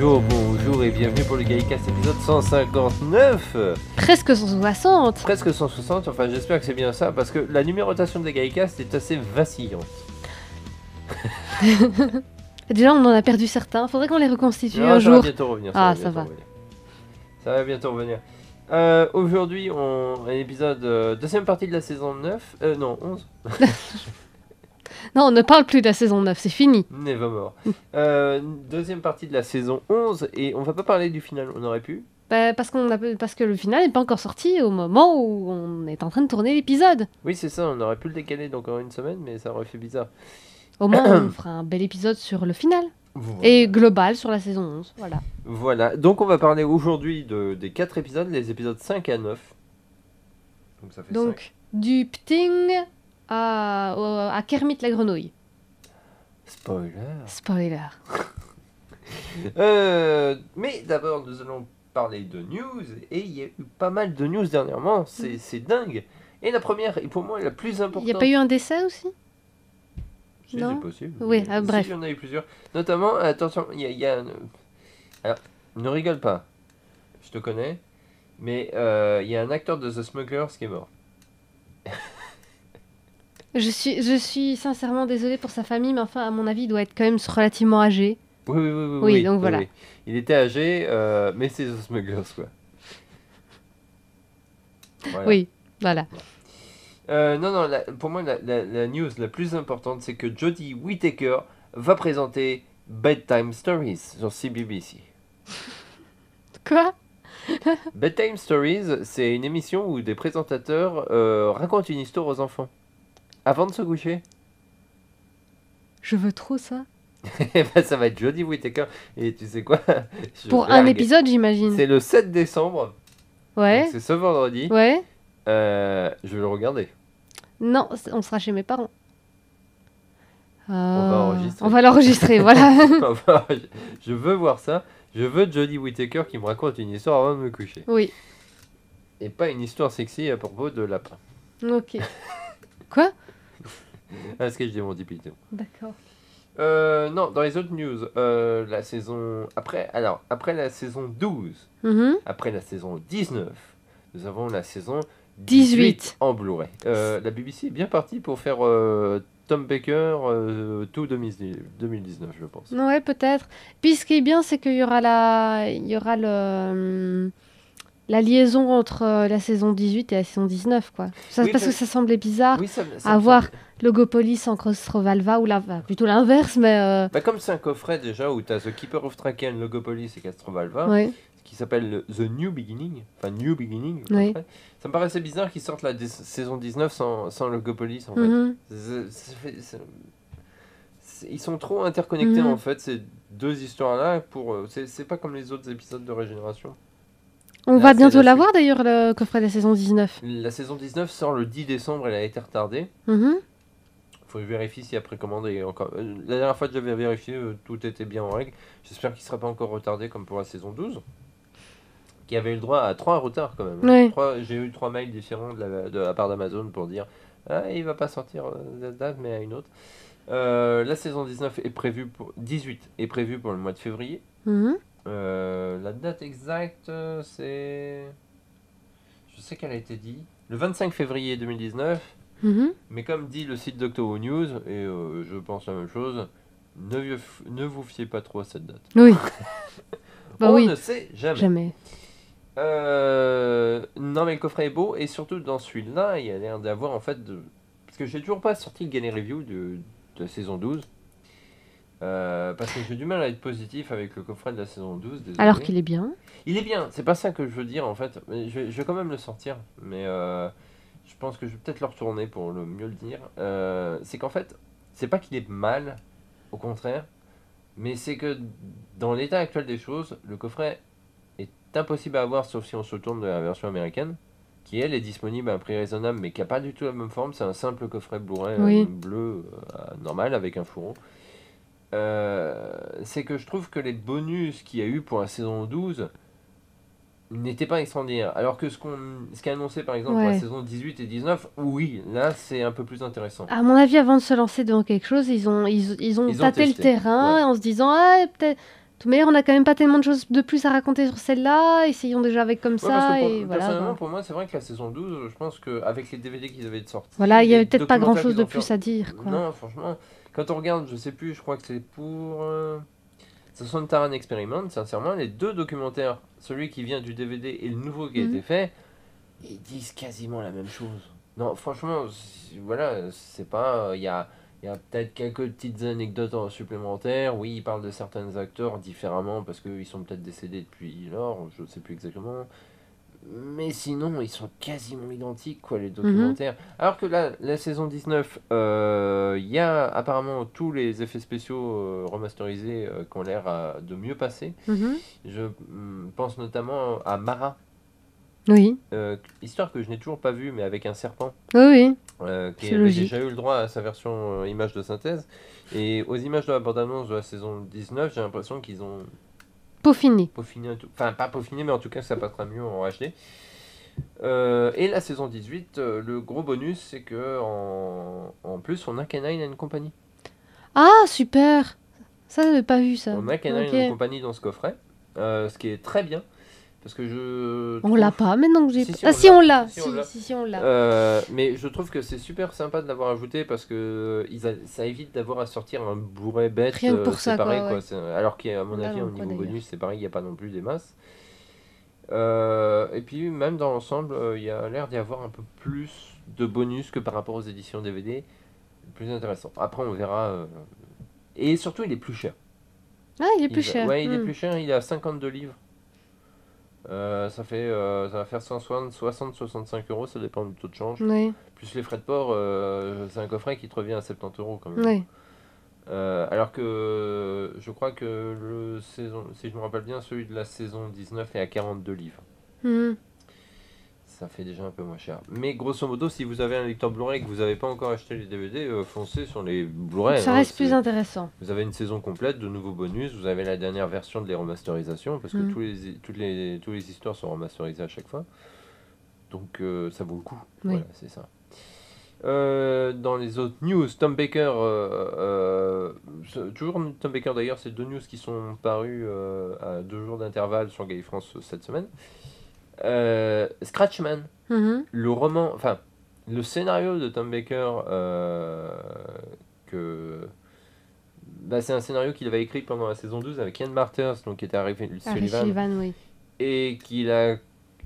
Bonjour et bienvenue pour le GaïCast épisode 159. Presque 160. Presque 160, enfin j'espère que c'est bien ça, parce que la numérotation des GaïCast est assez vacillante. Déjà, on en a perdu certains. Faudrait qu'on les reconstitue Non, un ça jour. va bientôt revenir. Ça va. Ça va bientôt revenir. Aujourd'hui, un épisode, deuxième partie de la saison 9, non, 11. Non, on ne parle plus de la saison 9, c'est fini. Nevermore. Deuxième partie de la saison 11, et on va pas parler du final, on aurait pu. Parce que le final n'est pas encore sorti au moment où on est en train de tourner l'épisode. Oui, c'est ça, on aurait pu le décaler d'encore une semaine, mais ça aurait fait bizarre. Au moins, on fera un bel épisode sur le final. Voilà. Et global sur la saison 11, voilà. Voilà, donc on va parler aujourd'hui des 4 épisodes, les épisodes 5 à 9. Donc ça fait 5. Donc, du Pting à Kermit la grenouille. Spoiler. Spoiler. Mais d'abord, nous allons parler de news, et il y a eu pas mal de news dernièrement, c'est dingue. Et la première, et pour moi la plus importante... Il n'y a pas eu un décès aussi ? Si, Non. c'est possible. Oui, Si, bref. il y en a eu plusieurs. Notamment, attention, il y a alors, ne rigole pas, je te connais, mais il y a un acteur de The Smugglers qui est mort. Je suis sincèrement désolée pour sa famille, mais enfin, à mon avis, il doit être quand même relativement âgé. Oui, donc voilà. oui. Il était âgé, mais c'est The Smugglers, quoi. Voilà. Oui, voilà. Non, pour moi, la news la plus importante, c'est que Jodie Whittaker va présenter Bedtime Stories sur CBBC. Quoi ? Bedtime Stories, c'est une émission où des présentateurs racontent une histoire aux enfants. Avant de se coucher. Je veux trop ça. Ça va être Jodie Whittaker. Et tu sais quoi? Pour un épisode, j'imagine. C'est le 7 décembre. Ouais. Donc c'est ce vendredi. Ouais. Je vais le regarder. Non, on sera chez mes parents. On va enregistrer. On va l'enregistrer, voilà. Je veux voir ça. Je veux Jodie Whittaker qui me raconte une histoire avant de me coucher. Oui. Et pas une histoire sexy à propos de lapin. Ok. Quoi ? Parce que je dis mon dipité. D'accord. Non, dans les autres news, la saison... Après la saison 12, après la saison 19, nous avons la saison 18 en Blu-ray. La BBC est bien partie pour faire Tom Baker tout 2019, je pense. Ouais, peut-être. Puis ce qui est bien, c'est qu'il y aura la liaison entre la saison 18 et la saison 19, quoi. Oui, parce que ça semblait bizarre Oui, ça avoir Logopolis en Castrovalva, ou plutôt l'inverse, mais... Bah, comme c'est un coffret déjà où tu as The Keeper of Traken, Logopolis et Castrovalva, Ouais. qui s'appelle The New Beginning, enfin New Beginning, Oui. ça me paraissait bizarre qu'ils sortent la saison 19 sans Logopolis en Mhm. fait. Ils sont trop interconnectés Mhm. en fait, ces deux histoires-là, c'est pas comme les autres épisodes de Régénération. On Là, va c'est bientôt la l'avoir d'ailleurs, le coffret de la saison 19. La saison 19 sort le 10 décembre, elle a été retardée. Mhm. Faut que je vérifie si après commande est encore... la dernière fois que j'avais vérifié, tout était bien en règle. J'espère qu'il ne sera pas encore retardé comme pour la saison 12. Qui avait eu le droit à 3 retards quand même. Oui. J'ai eu 3 mails différents de la part d'Amazon pour dire il va pas sortir cette date mais à une autre. La saison 19 est prévue pour 18 est prévue pour le mois de février. Mhm. La date exacte c'est... Je sais qu'elle a été dit le 25 février 2019. Mhm. Mais comme dit le site Doctor Who News, et je pense la même chose, ne vous fiez pas trop à cette date. Oui. Bah On oui. ne sait jamais. Jamais. Non mais le coffret est beau, et surtout dans celui-là, il y a l'air d'avoir en fait... Parce que j'ai toujours pas sorti le Galley Review de la saison 12. Parce que j'ai du mal à être positif avec le coffret de la saison 12. Désolé. Alors qu'il est bien. Il est bien, c'est pas ça que je veux dire en fait. Mais je vais quand même le sortir, mais je pense que je vais peut-être le retourner pour mieux le dire. C'est qu'en fait, c'est pas qu'il est mal, au contraire, mais c'est que dans l'état actuel des choses, le coffret est impossible à avoir sauf si on se tourne de la version américaine, qui elle est disponible à un prix raisonnable mais qui a pas du tout la même forme. C'est un simple coffret Blu-ray Oui. bleu normal avec un fourreau. C'est que je trouve que les bonus qu'il y a eu pour la saison 12 n'étaient pas extraordinaires. Alors que ce qui est annoncé par exemple pour la Ouais. saison 18 et 19, oui, là c'est un peu plus intéressant. À mon avis, avant de se lancer dans quelque chose, ils ont tâté le testé, terrain ouais. en se disant, peut-être toute manière, on n'a quand même pas tellement de choses de plus à raconter sur celle-là. Essayons déjà avec comme Ouais, parce ça, que et voilà, personnellement, quoi. pour moi, c'est vrai que la saison 12, je pense qu'avec les DVD qu'ils avaient sortis, Voilà, il y les avait peut-être pas documentaires grand-chose qu'ils de ont fait. plus à dire, quoi. Non, franchement, quand on regarde, je sais plus, je crois que c'est pour. Son Taran Experiment, sincèrement, les deux documentaires, celui qui vient du DVD et le nouveau qui a été Mhm. fait, ils disent quasiment la même chose. Non, franchement, voilà, c'est pas. Il y a peut-être quelques petites anecdotes supplémentaires. Oui, ils parlent de certains acteurs différemment parce qu'ils sont peut-être décédés depuis lors, je sais plus exactement. Mais sinon, ils sont quasiment identiques, quoi, les Mhm. documentaires. Alors que là, la saison 19, il y a apparemment tous les effets spéciaux remasterisés qui ont l'air de mieux passer. Mhm. Je pense notamment à Mara, Oui, histoire que je n'ai toujours pas vue, mais avec un serpent, oui, oui, qui c'est avait déjà logique. eu le droit à sa version image de synthèse. Et aux images de la bande-annonce de la saison 19, j'ai l'impression qu'ils ont Peaufiné. peaufiné un tout. Enfin, pas peaufiné, mais en tout cas, ça passera mieux en HD. Et la saison 18, le gros bonus, c'est que en plus, on a Canine and Company. Ah, super! Ça, j'avais pas vu, ça. On a Canine and Ok. Company dans ce coffret, ce qui est très bien, parce que je On l'a trouve... pas, maintenant que j'ai... Si, si, Ah, on si, l'a. on l'a. Si, on l'a. Si, on l'a. Mais je trouve que c'est super sympa de l'avoir ajouté parce que ça évite d'avoir à sortir un bourret bête Rien que pour ça, séparé, quoi, quoi. ouais. Alors qu'à mon Là, avis, dans au le quoi, niveau d'ailleurs. bonus, c'est pareil, il n'y a pas non plus des masses. Et puis même dans l'ensemble, il y a l'air d'y avoir un peu plus de bonus que par rapport aux éditions DVD. Plus intéressant. Après, on verra. Et surtout, il est plus cher. Ah, il est plus cher. Ouais, il est Hmm. plus cher. Il est à 52 livres. Ça va faire 60-65 euros, ça dépend du taux de change. Oui, Plus les frais de port, c'est un coffret qui te revient à 70 euros quand même. oui. Alors que je crois que si je me rappelle bien, celui de la saison 19 est à 42 livres. Hmm. Ça fait déjà un peu moins cher. Mais grosso modo, si vous avez un lecteur Blu-ray et que vous n'avez pas encore acheté les DVD, foncez sur les Blu-ray. Ça Hein, reste plus intéressant. vous avez une saison complète de nouveaux bonus, vous avez la dernière version de les remasterisations, parce que Hmm. toutes les histoires sont remasterisées à chaque fois. Donc ça vaut le coup. Oui. Voilà, c'est ça. Dans les autres news, Tom Baker, toujours Tom Baker d'ailleurs, c'est deux news qui sont parues à 2 jours d'intervalle sur Gay France cette semaine. Scratchman, Mhm. le roman, enfin, le scénario de Tom Baker, que, bah, c'est un scénario qu'il avait écrit pendant la saison 12 avec Ian Marters, donc qui était arrivé Harry Sullivan, Sullivan, oui. et qu'il a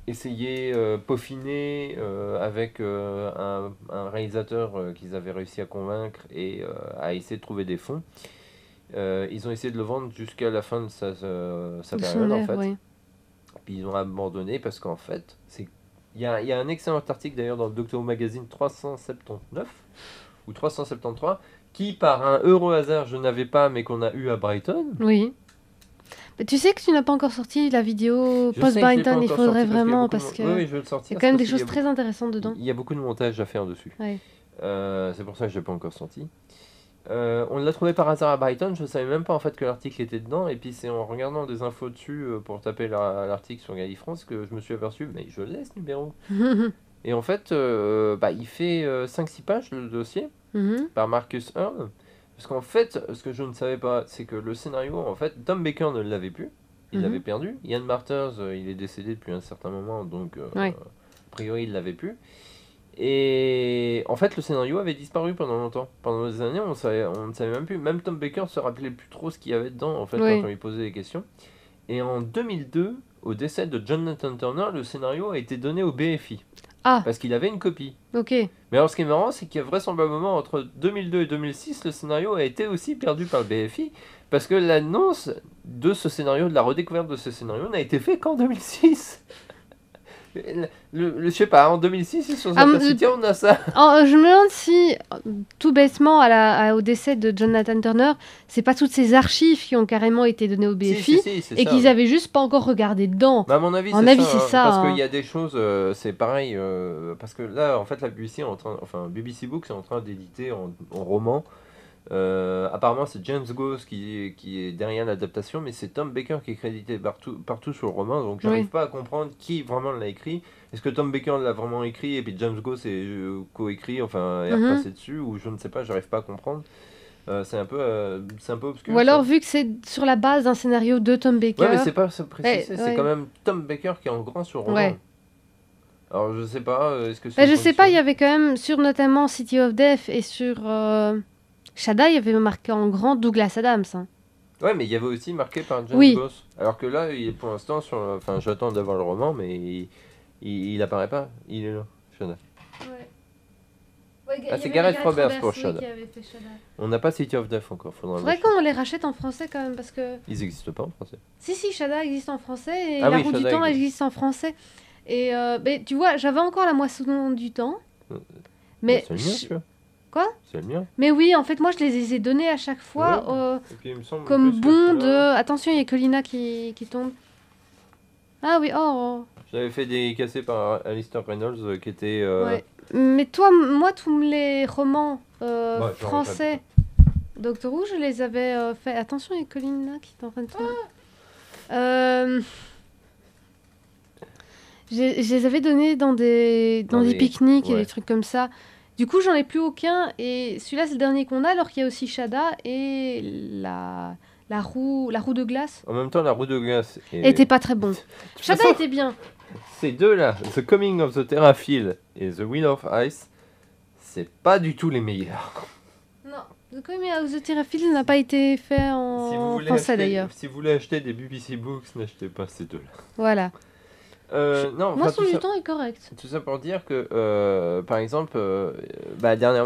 essayé peaufiner avec un réalisateur qu'ils avaient réussi à convaincre et à essayer de trouver des fonds. Ils ont essayé de le vendre jusqu'à la fin de sa De période son en ère, fait. oui. Puis ils ont abandonné parce qu'en fait, il y a un excellent article d'ailleurs dans le Doctor Who Magazine 379 ou 373 qui, par un heureux hasard, je n'avais pas mais qu'on a eu à Brighton. Oui. Mais tu sais que tu n'as pas encore sorti la vidéo Je sais que je l'ai pas post-Byton, il encore faudrait sorti parce qu'il y a vraiment, beaucoup de parce Oui, que oui, je vais le il y sortir. a quand même C'est des parce qu'il y choses a très intéressantes dedans. il y a beaucoup de montage à faire dessus. Ouais. C'est pour ça que je l'ai pas encore sorti. On l'a trouvé par hasard à Brighton, je savais même pas en fait que l'article était dedans, et puis c'est en regardant des infos dessus pour taper l'article sur Gally France que je me suis aperçu, mais je l'ai ce numéro. Et en fait, il fait 5-6 pages le dossier Mhm. par Marcus Earl, parce qu'en fait, ce que je ne savais pas, c'est que le scénario, en fait, Tom Baker ne l'avait plus, il l'avait Mhm. perdu. Ian Marters, il est décédé depuis un certain moment, donc Ouais. a priori il l'avait plus. Et en fait, le scénario avait disparu pendant longtemps. Pendant des années, on ne savait même plus. Même Tom Baker se rappelait plus trop ce qu'il y avait dedans, en fait, Oui. quand on lui posait des questions. Et en 2002, au décès de Jonathan Turner, le scénario a été donné au BFI. Ah, Parce qu'il avait une copie. ok. Mais alors, ce qui est marrant, c'est qu'il y a vraisemblablement entre 2002 et 2006, le scénario a été aussi perdu par le BFI. Parce que l'annonce de ce scénario, de la redécouverte de ce scénario, n'a été faite qu'en 2006. Je sais pas, en 2006, ils se sont Ah, aperçus, tiens, on a ça. Je me demande si, tout bêtement, au décès de Jonathan Turner, c'est pas toutes ces archives qui ont carrément été données au BFI Si, c'est et ça. qu'ils avaient juste pas encore regardé dedans. Bah, à mon avis, À mon c'est avis, ça. c'est Hein, ça, parce hein. qu'il y a des choses, c'est pareil. Parce que là, en fait, la BBC, enfin, BBC Books est en train d'éditer en roman. Apparemment, c'est James Goss qui est derrière l'adaptation, mais c'est Tom Baker qui est crédité partout sur le roman. Donc, j'arrive Oui. pas à comprendre qui vraiment l'a écrit. Est-ce que Tom Baker l'a vraiment écrit et puis James Goss est co-écrit, enfin, est Mhm. repassé dessus, ou je ne sais pas, j'arrive pas à comprendre. c'est un peu obscur. Ou alors, ça. vu que c'est sur la base d'un scénario de Tom Baker. Ouais, mais c'est pas ça précisé, c'est ouais. quand même Tom Baker qui est en grand sur le roman. Ouais. Alors je sais pas, est-ce que c'est Bah, une je sais pas, il y condition avait quand même sur notamment City of Death et sur Shada, il y avait marqué en grand Douglas Adams. Hein. Ouais, mais il y avait aussi marqué par James Oui. Goss. Alors que là, il est pour l'instant sur. Enfin, j'attends d'avoir le roman, mais il apparaît pas. Il est là, Shada. Ouais. Ah, c'est Gareth Roberts pour Shada. On n'a pas City of Death encore. Faudrait qu'on les rachète en français quand même parce que. Ils n'existent pas en français. Si, Shada existe en français et Ah La oui, Roue du Shada Temps existe. existe en français. Et mais tu vois, j'avais encore La Moisson du Temps. Bah, Mais. c'est le mien, celui-là. Quoi? C'est le mien. Mais oui, en fait, moi je les ai donnés à chaque fois Et puis, il me semble comme plus que bon celui-là, de. Attention, il y a Colina qui tombe. Ah oui, oh. J'avais fait dédicacer par Alistair Reynolds qui était. Ouais. Mais toi, moi, tous les romans Ouais, je français Doctor Who, je les avais fait. Attention, il y a Colina qui est en train de tomber. Je les avais donnés dans des pique-niques et ouais. des trucs comme ça. Du coup, j'en ai plus aucun. Et celui-là, c'est le dernier qu'on a, alors qu'il y a aussi Shada et la roue de glace. En même temps, La Roue de Glace. Était pas très bon. De toute Shada façon, était bien. Ces deux-là, The Coming of the Terrafield et The Wheel of Ice, c'est pas du tout les meilleurs. Non, The Coming of the Terrafield n'a pas été fait en français d'ailleurs. Si vous voulez acheter des BBC Books, n'achetez pas ces deux-là. Voilà. Non, Moi, enfin, son du temps est correct. tout ça pour dire que, par exemple,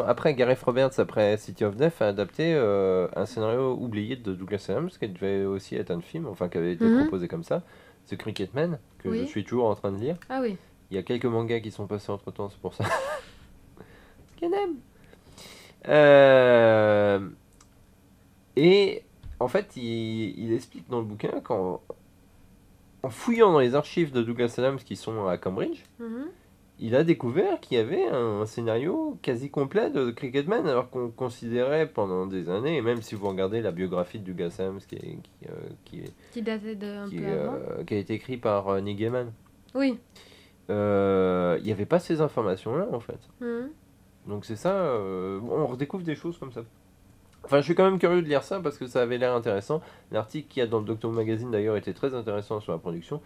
après Gareth Roberts, après City of Death, a adapté un scénario oublié de Douglas Adams, qui devait aussi être un film, enfin qui avait été proposé comme ça, The Cricketman, que Oui. je suis toujours en train de lire. Ah oui. Il y a quelques mangas qui sont passés entre temps, c'est pour ça. Canem. Et en fait, il explique dans le bouquin qu'en fouillant dans les archives de Douglas Adams qui sont à Cambridge, il a découvert qu'il y avait un scénario quasi complet de Cricketman, alors qu'on considérait pendant des années, et même si vous regardez la biographie de Douglas Adams Qui datait de un peu avant. qui a été écrit par Neil Gaiman, Oui. il n'y avait pas ces informations-là en fait. Mhm. Donc c'est ça, on redécouvre des choses comme ça. Enfin, je suis quand même curieux de lire ça parce que ça avait l'air intéressant. L'article qu'il y a dans le Doctor Who Magazine d'ailleurs était très intéressant sur la production.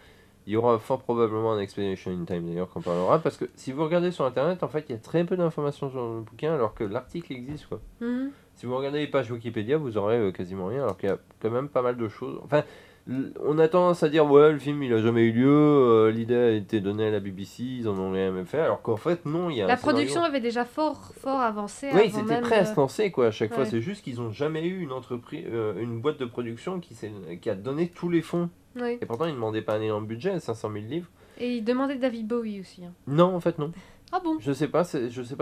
Il y aura fort probablement un Expedition in Time d'ailleurs qu'on parlera parce que si vous regardez sur internet, en fait, il y a très peu d'informations sur le bouquin alors que l'article existe quoi. Mhm. Si vous regardez les pages Wikipédia, vous aurez quasiment rien alors qu'il y a quand même pas mal de choses. Enfin, on a tendance à dire ouais, le film il a jamais eu lieu, l'idée a été donnée à la BBC, ils en ont rien même fait alors qu'en fait non, il y a La un scénario. production avait déjà fort avancé. Oui, avant c'était même prêt à se lancer quoi à chaque fois. Ouais. C'est juste qu'ils ont jamais eu une entreprise, une boîte de production qui a donné tous les fonds. Oui. Et pourtant ils ne demandaient pas un énorme budget, 500 000 livres. Et il demandait David Bowie aussi. Hein. Non, en fait non. Ah bon? Je sais pas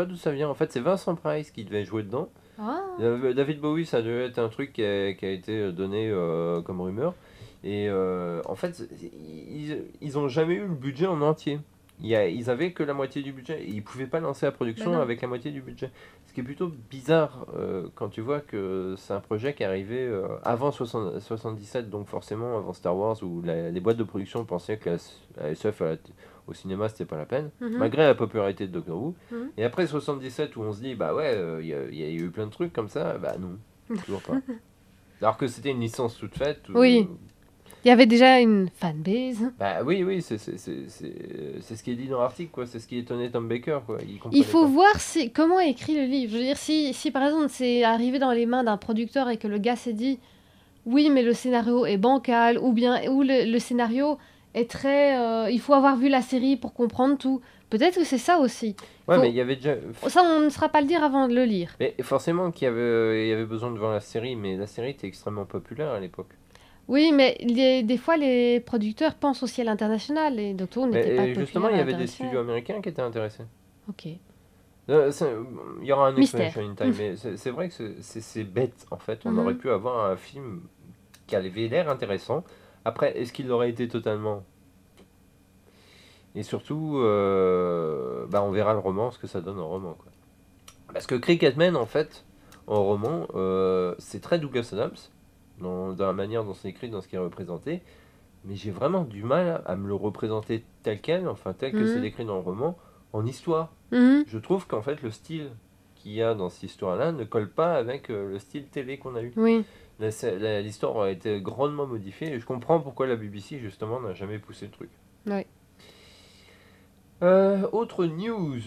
d'où ça vient. En fait, c'est Vincent Price qui devait jouer dedans. Ah. David Bowie, ça devait être un truc qui a été donné comme rumeur. Et en fait, ils ont jamais eu le budget en entier. Ils avaient que la moitié du budget et ils pouvaient pas lancer la production Bah non. avec la moitié du budget. Ce qui est plutôt bizarre quand tu vois que c'est un projet qui est arrivé avant 77, donc forcément avant Star Wars, où les boîtes de production pensaient que la SF au cinéma c'était pas la peine, Mhm. malgré la popularité de Doctor Who. Mhm. Et après 77, où on se dit bah ouais, il y a eu plein de trucs comme ça, bah non, toujours pas. Alors que c'était une licence toute faite. Oui. Il y avait déjà une fanbase. Bah oui, c'est ce qui est dit dans l'article, quoi. C'est ce qui étonnait Tom Baker, quoi. Il comprenait faut pas. voir comment est écrit le livre. Je veux dire, si par exemple c'est arrivé dans les mains d'un producteur et que le gars s'est dit oui, mais le scénario est bancal, ou bien le scénario est très. Il faut avoir vu la série pour comprendre tout. Peut-être que c'est ça aussi. Ouais, Faut- mais il y avait déjà. Ça, on ne sera pas le dire avant de le lire. Mais forcément qu'il y avait besoin de voir la série, mais la série était extrêmement populaire à l'époque. Oui, mais des fois, les producteurs pensent aussi à l'international. Et Doctor Who n'était pas Mais populaire justement, à il y avait des l'international. studios américains qui étaient intéressés. Ok. Il y aura un Mystère. Expedition in Time, mais c'est vrai que c'est bête, en fait. On Mhm. aurait pu avoir un film qui avait l'air intéressant. Après, est-ce qu'il l'aurait été totalement? Et surtout, on verra le roman, ce que ça donne en roman, quoi. Parce que Cricketman, en fait, en roman, c'est très Douglas Adams, dans la manière dont c'est écrit, dans ce qui est représenté. Mais j'ai vraiment du mal à me le représenter tel quel, enfin tel que c'est décrit dans le roman, en histoire. Mhm. Je trouve qu'en fait, le style qu'il y a dans cette histoire-là ne colle pas avec le style télé qu'on a eu. Oui. L'histoire a été grandement modifiée et je comprends pourquoi la BBC justement n'a jamais poussé le truc. Ouais. Autre news,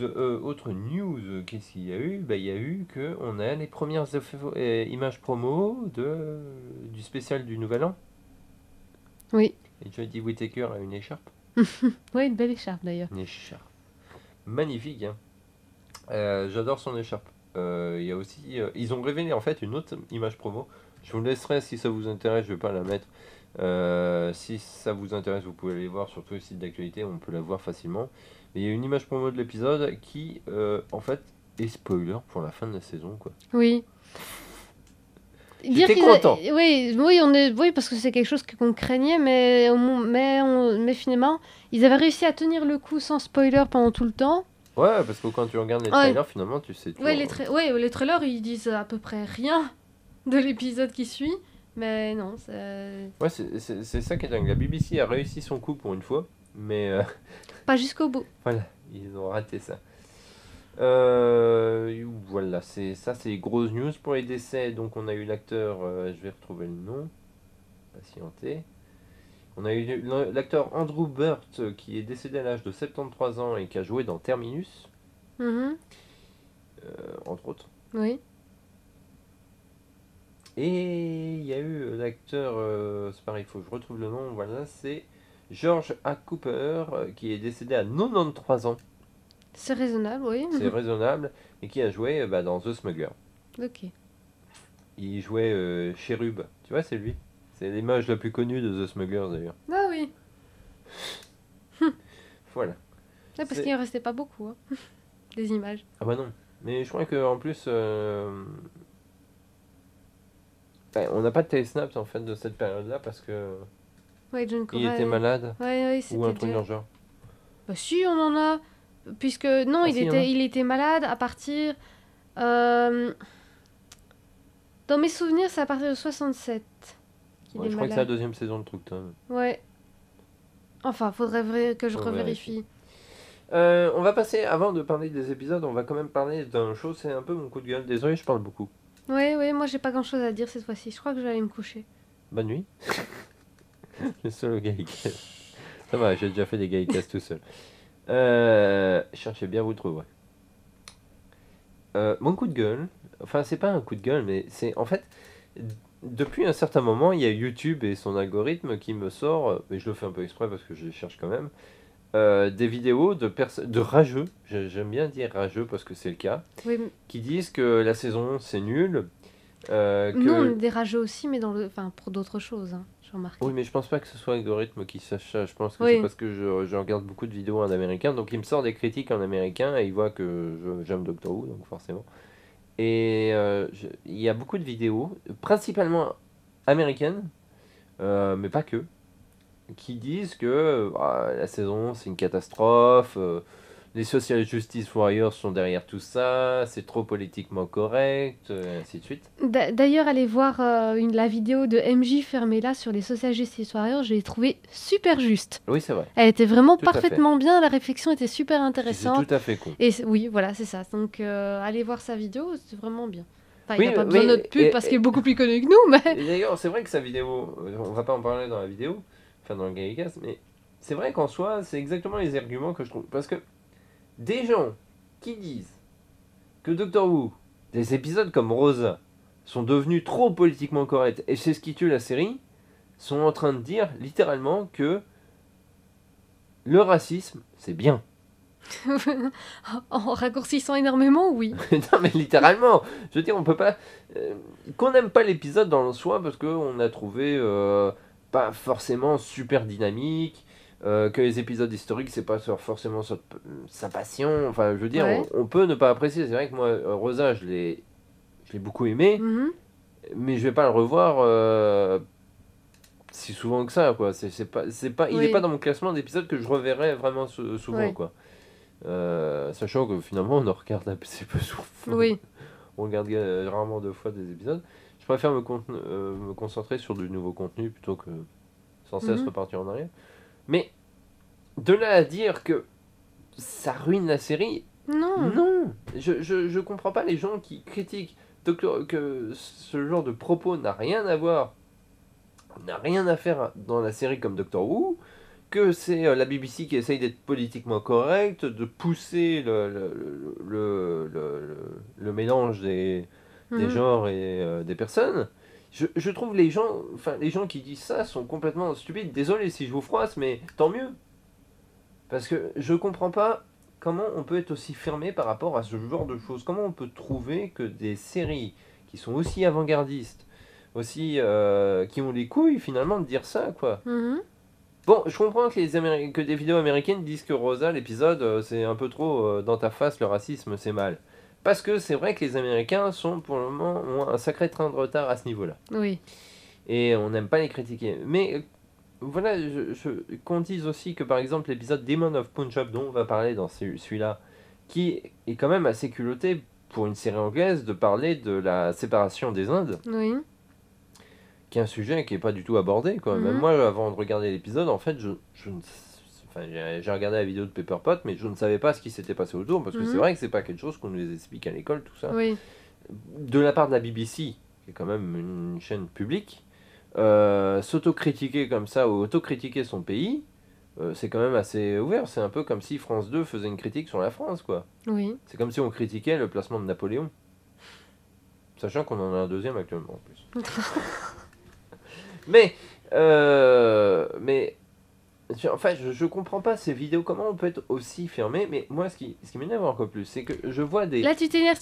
qu'est-ce qu'il y a eu? Il y a eu que on a les premières images promo du spécial du Nouvel An. Oui. Et Jodie Whittaker a une écharpe. Ouais, une belle écharpe d'ailleurs. Une écharpe. Magnifique, hein. J'adore son écharpe. Il y a aussi, ils ont révélé en fait une autre image promo. Je vous laisserai si ça vous intéresse, je vais pas la mettre. Si ça vous intéresse, vous pouvez aller voir sur tous les sites d'actualité, on peut la voir facilement. Mais il y a une image promo de l'épisode qui, en fait, est spoiler pour la fin de la saison, quoi. Oui. J'étais content. Oui, parce que c'est quelque chose qu'on craignait, mais finalement, ils avaient réussi à tenir le coup sans spoiler pendant tout le temps. Ouais, parce que quand tu regardes les trailers, finalement, tu sais tout. Ouais, les trailers, ils disent à peu près rien de l'épisode qui suit, mais non, c'est... Ouais, c'est ça qui est dingue. La BBC a réussi son coup pour une fois, mais... Pas jusqu'au bout. Voilà, ils ont raté ça. Voilà, c'est les grosses news pour les décès. Donc on a eu l'acteur, je vais retrouver le nom, patientez. On a eu l'acteur Andrew Burt qui est décédé à l'âge de 73 ans et qui a joué dans Terminus, entre autres. Oui. Et il y a eu l'acteur, c'est pareil, il faut que je retrouve le nom, voilà, c'est George A. Cooper qui est décédé à 93 ans. C'est raisonnable, oui. C'est raisonnable. Et qui a joué dans The Smuggler. Ok. Il jouait Cherub. Tu vois, c'est lui. C'est l'image la plus connue de The Smuggler d'ailleurs. Ah oui. Voilà. Ouais, parce qu'il ne restait pas beaucoup, hein. Des images. Ah bah non. Mais je crois qu'en plus... on n'a pas de télésnaps en fait de cette période-là parce que... Ouais, John il était malade. Ouais, ou un truc dans le genre. Bah si, on en a. Puisque, non, il était malade à partir... Dans mes souvenirs, c'est à partir de 67 qu'il est Je crois que c'est la deuxième saison de Truckton. Ouais. Enfin, faudrait que je revérifie. On va passer, avant de parler des épisodes, on va quand même parler d'un show, c'est un peu mon coup de gueule. Désolé, je parle beaucoup. Ouais, moi j'ai pas grand chose à dire cette fois-ci. Je crois que je vais aller me coucher. Bonne nuit. Le seul Gaïkas. Ça va, j'ai déjà fait des Gaïkas tout seul. Cherchez bien, vous le trouverez. Mon coup de gueule, enfin c'est pas un coup de gueule, mais c'est en fait, depuis un certain moment, il y a YouTube et son algorithme qui me sort, mais je le fais un peu exprès parce que je les cherche quand même, des vidéos de rageux, j'aime bien dire rageux parce que c'est le cas, qui disent que la saison c'est nul. Nous on est des rageux aussi, mais pour d'autres choses, hein, j'ai remarqué. Oui, mais je pense pas que ce soit l'algorithme qui sache ça. Je pense que c'est parce que je regarde beaucoup de vidéos en américain, donc il me sort des critiques en américain et il voit que j'aime Doctor Who, donc forcément. Et il y a beaucoup de vidéos, principalement américaines, mais pas que, qui disent que la saison c'est une catastrophe, les social justice warriors sont derrière tout ça, c'est trop politiquement correct, ainsi de suite. D'ailleurs, allez voir la vidéo de MJ Fermella sur les social justice warriors, je l'ai trouvée super juste. Oui, c'est vrai. Elle était vraiment parfaitement bien, la réflexion était super intéressante. C'est tout à fait con. Et oui, voilà, c'est ça. Donc, allez voir sa vidéo, c'est vraiment bien. Enfin, il n'a pas besoin de notre pub parce qu'il est beaucoup plus connu que nous, mais... Et d'ailleurs, c'est vrai que sa vidéo, on va pas en parler dans la vidéo, enfin dans le Gaïkas, mais c'est vrai qu'en soi, c'est exactement les arguments que je trouve. Parce que des gens qui disent que Doctor Who, des épisodes comme Rosa, sont devenus trop politiquement corrects, et c'est ce qui tue la série, sont en train de dire littéralement que le racisme, c'est bien. En raccourcissant énormément, oui. Non mais littéralement, je veux dire, on peut pas... qu'on n'aime pas l'épisode dans le soi parce qu'on a trouvé pas forcément super dynamique, que les épisodes historiques c'est pas forcément sa passion, enfin je veux dire, on peut ne pas apprécier. C'est vrai que moi, Rosa, je l'ai beaucoup aimé, mais je vais pas le revoir si souvent que ça, quoi. Il est pas dans mon classement d'épisodes que je reverrai vraiment souvent, quoi. Sachant que finalement on en regarde assez peu souvent. On regarde rarement 2 fois des épisodes. Je préfère me concentrer sur du nouveau contenu plutôt que sans cesse repartir en arrière. Mais de là à dire que ça ruine la série, Non. Non, je comprends pas les gens qui critiquent que ce genre de propos n'a rien à voir, n'a rien à faire dans la série comme Doctor Who, que c'est la BBC qui essaye d'être politiquement correcte, de pousser le mélange des Mhm. genres et des personnes. Je trouve les gens qui disent ça sont complètement stupides. Désolé si je vous froisse, mais tant mieux. Parce que je comprends pas comment on peut être aussi fermé par rapport à ce genre de choses. Comment on peut trouver que des séries qui sont aussi avant-gardistes, aussi qui ont les couilles finalement de dire ça, quoi. Mhm. Bon, je comprends que, que des vidéos américaines disent que Rosa, l'épisode, c'est un peu trop dans ta face, le racisme, c'est mal. Parce que c'est vrai que les Américains sont pour le moment ont un sacré train de retard à ce niveau-là. Oui. Et on n'aime pas les critiquer. Mais voilà, qu'on dise aussi que par exemple l'épisode Demon of Punjab dont on va parler dans celui-là, qui est quand même assez culotté pour une série anglaise de parler de la séparation des Indes, Oui. qui est un sujet qui n'est pas du tout abordé, quoi. Même Mhm. moi, avant de regarder l'épisode, en fait, enfin, j'ai regardé la vidéo de Pepperpot, mais je ne savais pas ce qui s'était passé autour, parce que c'est Mhm. vrai que c'est pas quelque chose qu'on nous explique à l'école, tout ça. Oui. De la part de la BBC, qui est quand même une chaîne publique, s'autocritiquer comme ça, ou autocritiquer son pays, c'est quand même assez ouvert. C'est un peu comme si France 2 faisait une critique sur la France, quoi. Oui. C'est comme si on critiquait le placement de Napoléon. Sachant qu'on en a un deuxième actuellement, en plus. Mais enfin, je comprends pas ces vidéos, comment on peut être aussi fermé, mais moi, ce qui m'énerve encore plus, c'est que je vois des... Là, tu t'énerves,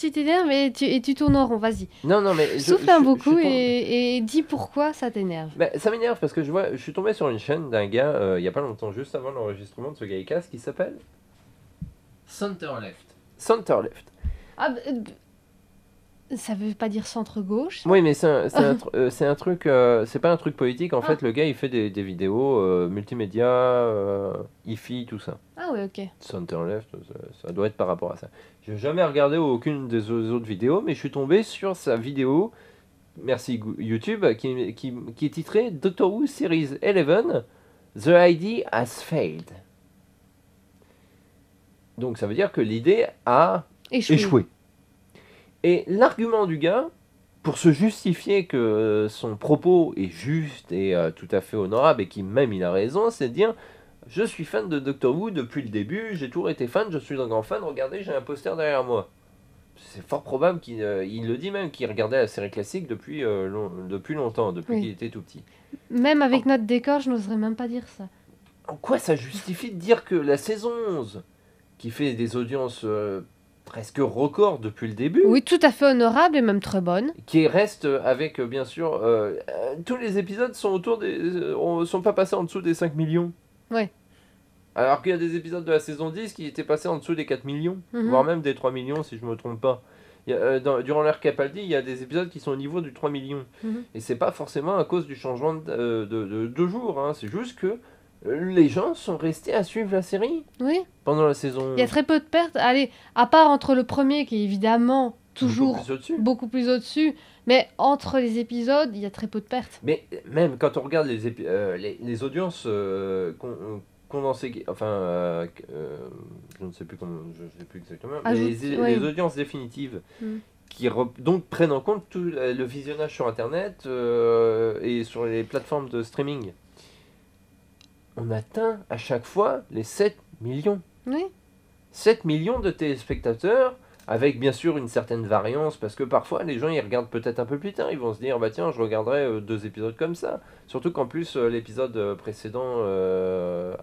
et tu tournes en rond, vas-y. Non, non, mais Souffle un je beaucoup suis et dis pourquoi ça t'énerve. bah, ça m'énerve parce que je suis tombé sur une chaîne d'un gars, il y a pas longtemps, juste avant l'enregistrement de ce Gaïcast, qui s'appelle Center Left. Center Left. Ah, ça veut pas dire centre-gauche, ça? Oui, mais c'est un truc, c'est pas un truc politique, en fait, le gars, il fait des vidéos multimédia, hi-fi, tout ça. Ah ouais, ok. Center Left, ça doit être par rapport à ça. J'ai jamais regardé aucune des autres vidéos, mais je suis tombé sur sa vidéo, merci YouTube, qui est titrée Doctor Who Series 11, The Idea Has Failed. Donc ça veut dire que l'idée a échoué. Et l'argument du gars, pour se justifier que son propos est juste et tout à fait honorable, et qu'il même il a raison, c'est de dire je suis fan de Doctor Who depuis le début, j'ai toujours été fan, je suis un grand fan, regardez, j'ai un poster derrière moi. C'est fort probable qu'il il le dit même, qu'il regardait la série classique depuis longtemps, depuis qu'il était tout petit. Même avec notre décor, je n'oserais même pas dire ça. En quoi ça justifie de dire que la saison 11, qui fait des audiences presque records depuis le début, Oui, tout à fait honorable et même très bonne. qui reste avec, bien sûr, tous les épisodes sont sont pas passés en dessous des 5 millions. Ouais. Alors qu'il y a des épisodes de la saison 10 qui étaient passés en dessous des 4 millions, Mhm. voire même des 3 millions si je me trompe pas. Durant l'ère Capaldi, il y a des épisodes qui sont au niveau du 3 millions. Mhm. Et c'est pas forcément à cause du changement de jour, hein. C'est juste que les gens sont restés à suivre la série Oui. pendant la saison. Il y a très peu de pertes. Allez, à part entre le premier qui est évidemment toujours Beaucoup plus au-dessus. beaucoup plus au-dessus, mais entre les épisodes, il y a très peu de pertes. Mais même quand on regarde les audiences condensées, enfin, je ne sais plus comment, je sais plus exactement, mais les audiences définitives Mm. qui donc prennent en compte tout le visionnage sur Internet et sur les plateformes de streaming. On atteint à chaque fois les 7 millions. Oui. 7 millions de téléspectateurs, avec bien sûr une certaine variance, parce que parfois les gens ils regardent peut-être un peu plus tard, ils vont se dire bah tiens je regarderai 2 épisodes comme ça. Surtout qu'en plus l'épisode précédent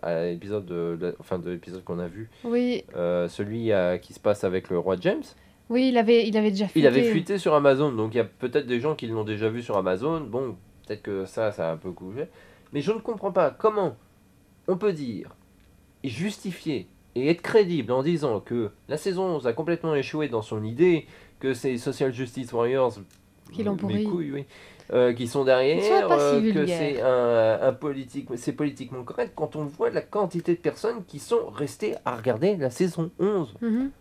à l'épisode de l'épisode qu'on a vu, Oui. celui qui se passe avec le roi James, Oui, il avait déjà fuité. il avait fuité sur Amazon, donc il y a peut-être des gens qui l'ont déjà vu sur Amazon, bon peut-être que ça a un peu coupé, mais je ne comprends pas comment on peut dire et justifier et être crédible en disant que la saison 11 a complètement échoué dans son idée, que c'est Social Justice Warriors Qui l'ont pourri. mes couilles, oui, qui sont derrière, Ils sont pas si que vulgaires. c'est c'est politiquement correct quand on voit la quantité de personnes qui sont restées à regarder la saison 11. Mhm.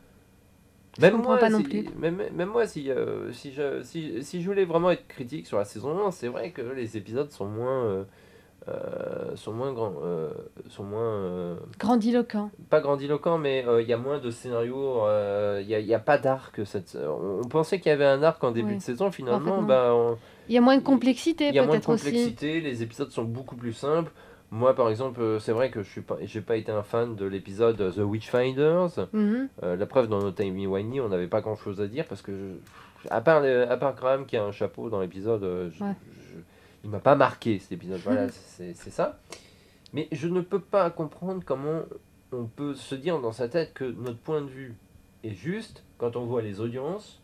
Même comprends moi, pas non plus. même moi, si je voulais vraiment être critique sur la saison 1, c'est vrai que les épisodes sont moins sont moins grands, sont moins Grandiloquent. pas grandiloquents, mais il y a moins de scénarios, il y a pas d'arc. On pensait qu'il y avait un arc en début Oui. de saison, En fait, finalement, non. Il y a moins de complexité, il y a moins de peut-être aussi. complexité, les épisodes sont beaucoup plus simples. Moi, par exemple, c'est vrai que j'ai pas été un fan de l'épisode The Witchfinders. Mhm. La preuve, dans No Timey-Wimey, on n'avait pas grand-chose à dire parce que, à part Graham qui a un chapeau dans l'épisode, Ouais. il m'a pas marqué cet épisode. Voilà, c'est ça. Mais je ne peux pas comprendre comment on peut se dire dans sa tête que notre point de vue est juste quand on voit les audiences,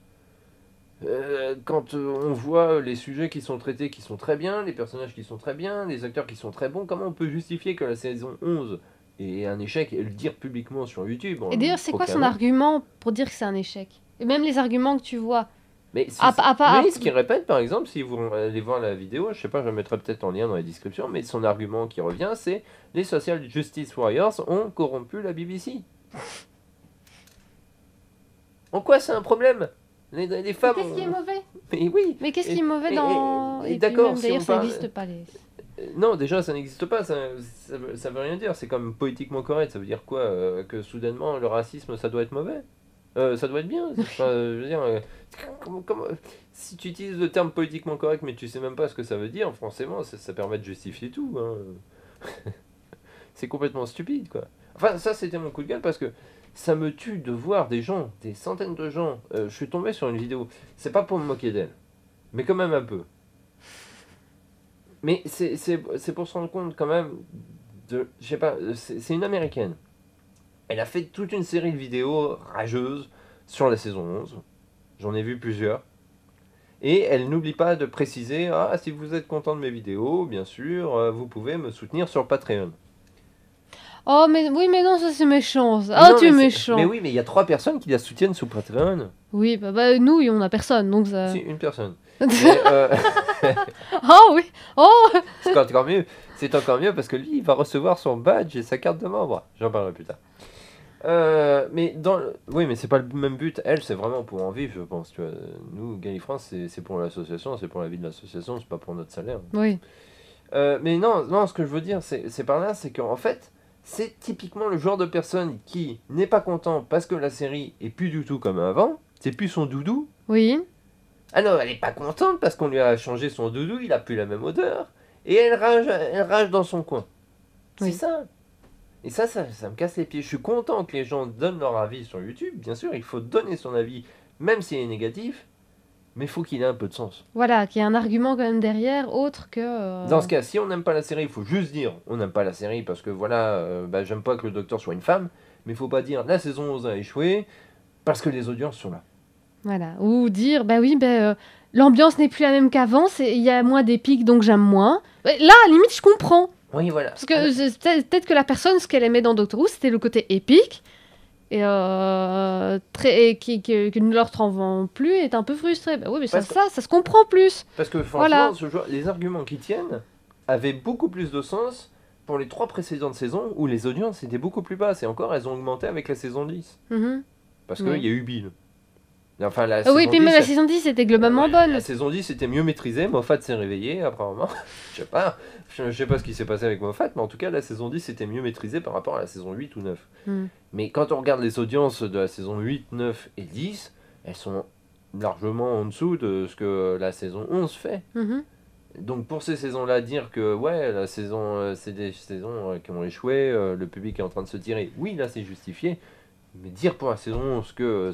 quand on voit les sujets qui sont traités qui sont très bien, les personnages qui sont très bien, les acteurs qui sont très bons. Comment on peut justifier que la saison 11 est un échec et le dire publiquement sur YouTube? Et d'ailleurs, c'est quoi son Aucun. argument pour dire que c'est un échec? Et même les arguments que tu vois. Mais oui, ce qu'il répète, par exemple, si vous allez voir la vidéo, je sais pas, je mettrai peut-être en lien dans la description, mais son argument qui revient, c'est les Social Justice Warriors ont corrompu la BBC. En quoi c'est un problème? Les femmes. Qu'est-ce qui est mauvais? Mais oui. Mais qu'est-ce Et- qui est mauvais et- dans. et puis d'accord, même, si d'ailleurs, on ça parle- n'existe pas. Non, déjà, ça n'existe pas, ça veut rien dire, c'est comme politiquement correct, ça veut dire quoi? Que soudainement, le racisme, ça doit être mauvais? Ça doit être bien. Enfin, je veux dire, si tu utilises le terme politiquement correct, mais tu sais même pas ce que ça veut dire, forcément, ça permet de justifier tout. Hein. C'est complètement stupide, quoi. Enfin, ça, c'était mon coup de gueule parce que ça me tue de voir des gens, des centaines de gens. Je suis tombé sur une vidéo. C'est pas pour me moquer d'elle, mais quand même un peu. Mais c'est pour se rendre compte quand même de. Je sais pas, c'est une américaine. Elle a fait toute une série de vidéos rageuses sur la saison 11. J'en ai vu plusieurs. Et elle n'oublie pas de préciser, ah, si vous êtes content de mes vidéos, bien sûr, vous pouvez me soutenir sur Patreon. Oh, mais oui, mais non, ça c'est méchant. Ça. Oh, Non, tu es mais méchant. Mais oui, mais il y a 3 personnes qui la soutiennent sur Patreon. Oui, bah, nous, on a personne, donc ça. Si, une personne. Mais, Oh oui. Oh. c'est encore mieux. C'est encore mieux parce que lui, il va recevoir son badge et sa carte de membre. J'en parlerai plus tard. Oui, mais c'est pas le même but. Elle, c'est vraiment pour en vivre, je pense. Tu vois. Nous, Galifrance, c'est pour l'association, c'est pour la vie de l'association, c'est pas pour notre salaire. Oui. Mais non, ce que je veux dire, c'est par là, c'est qu'en fait, c'est typiquement le genre de personne qui n'est pas content parce que la série est plus du tout comme avant. C'est plus son doudou. Oui. Alors, elle est pas contente parce qu'on lui a changé son doudou, il a plus la même odeur. Et elle rage dans son coin. C'est Oui. ça. Et ça me casse les pieds. Je suis content que les gens donnent leur avis sur YouTube. Bien sûr, il faut donner son avis, même s'il est négatif. Mais il faut qu'il ait un peu de sens. Voilà, qu'il y ait un argument quand même derrière, autre que. Dans ce cas, si on n'aime pas la série, il faut juste dire on n'aime pas la série parce que voilà, j'aime pas que le docteur soit une femme. Mais il faut pas dire la saison 11 a échoué parce que les audiences sont là. Voilà. Ou dire, bah oui, l'ambiance n'est plus la même qu'avant, il y a moins d'épiques, donc j'aime moins. Là, à la limite, je comprends. Oui, voilà. Parce que peut-être que la personne, ce qu'elle aimait dans Doctor Who, c'était le côté épique. Et qui ne leur en vend plus, est un peu frustrée. Bah oui, mais ça se comprend plus. Parce que franchement, Voilà. les arguments qui tiennent avaient beaucoup plus de sens pour les 3 précédentes saisons où les audiences étaient beaucoup plus basses. Et encore, elles ont augmenté avec la saison 10. Mhm. Parce qu'il Oui. y a eu Bill. Enfin, Ah oui, puis même la saison 10 était globalement bonne. La saison 10 était mieux maîtrisée. Moffat s'est réveillé, apparemment. Je sais pas ce qui s'est passé avec Moffat, mais en tout cas, la saison 10 était mieux maîtrisée par rapport à la saison 8 ou 9. Mais quand on regarde les audiences de la saison 8, 9 et 10, elles sont largement en dessous de ce que la saison 11 fait. Mhm. Donc pour ces saisons-là, dire que ouais, la saison, c'est des saisons qui ont échoué, le public est en train de se tirer, oui, là c'est justifié. Mais dire pour la saison 11 que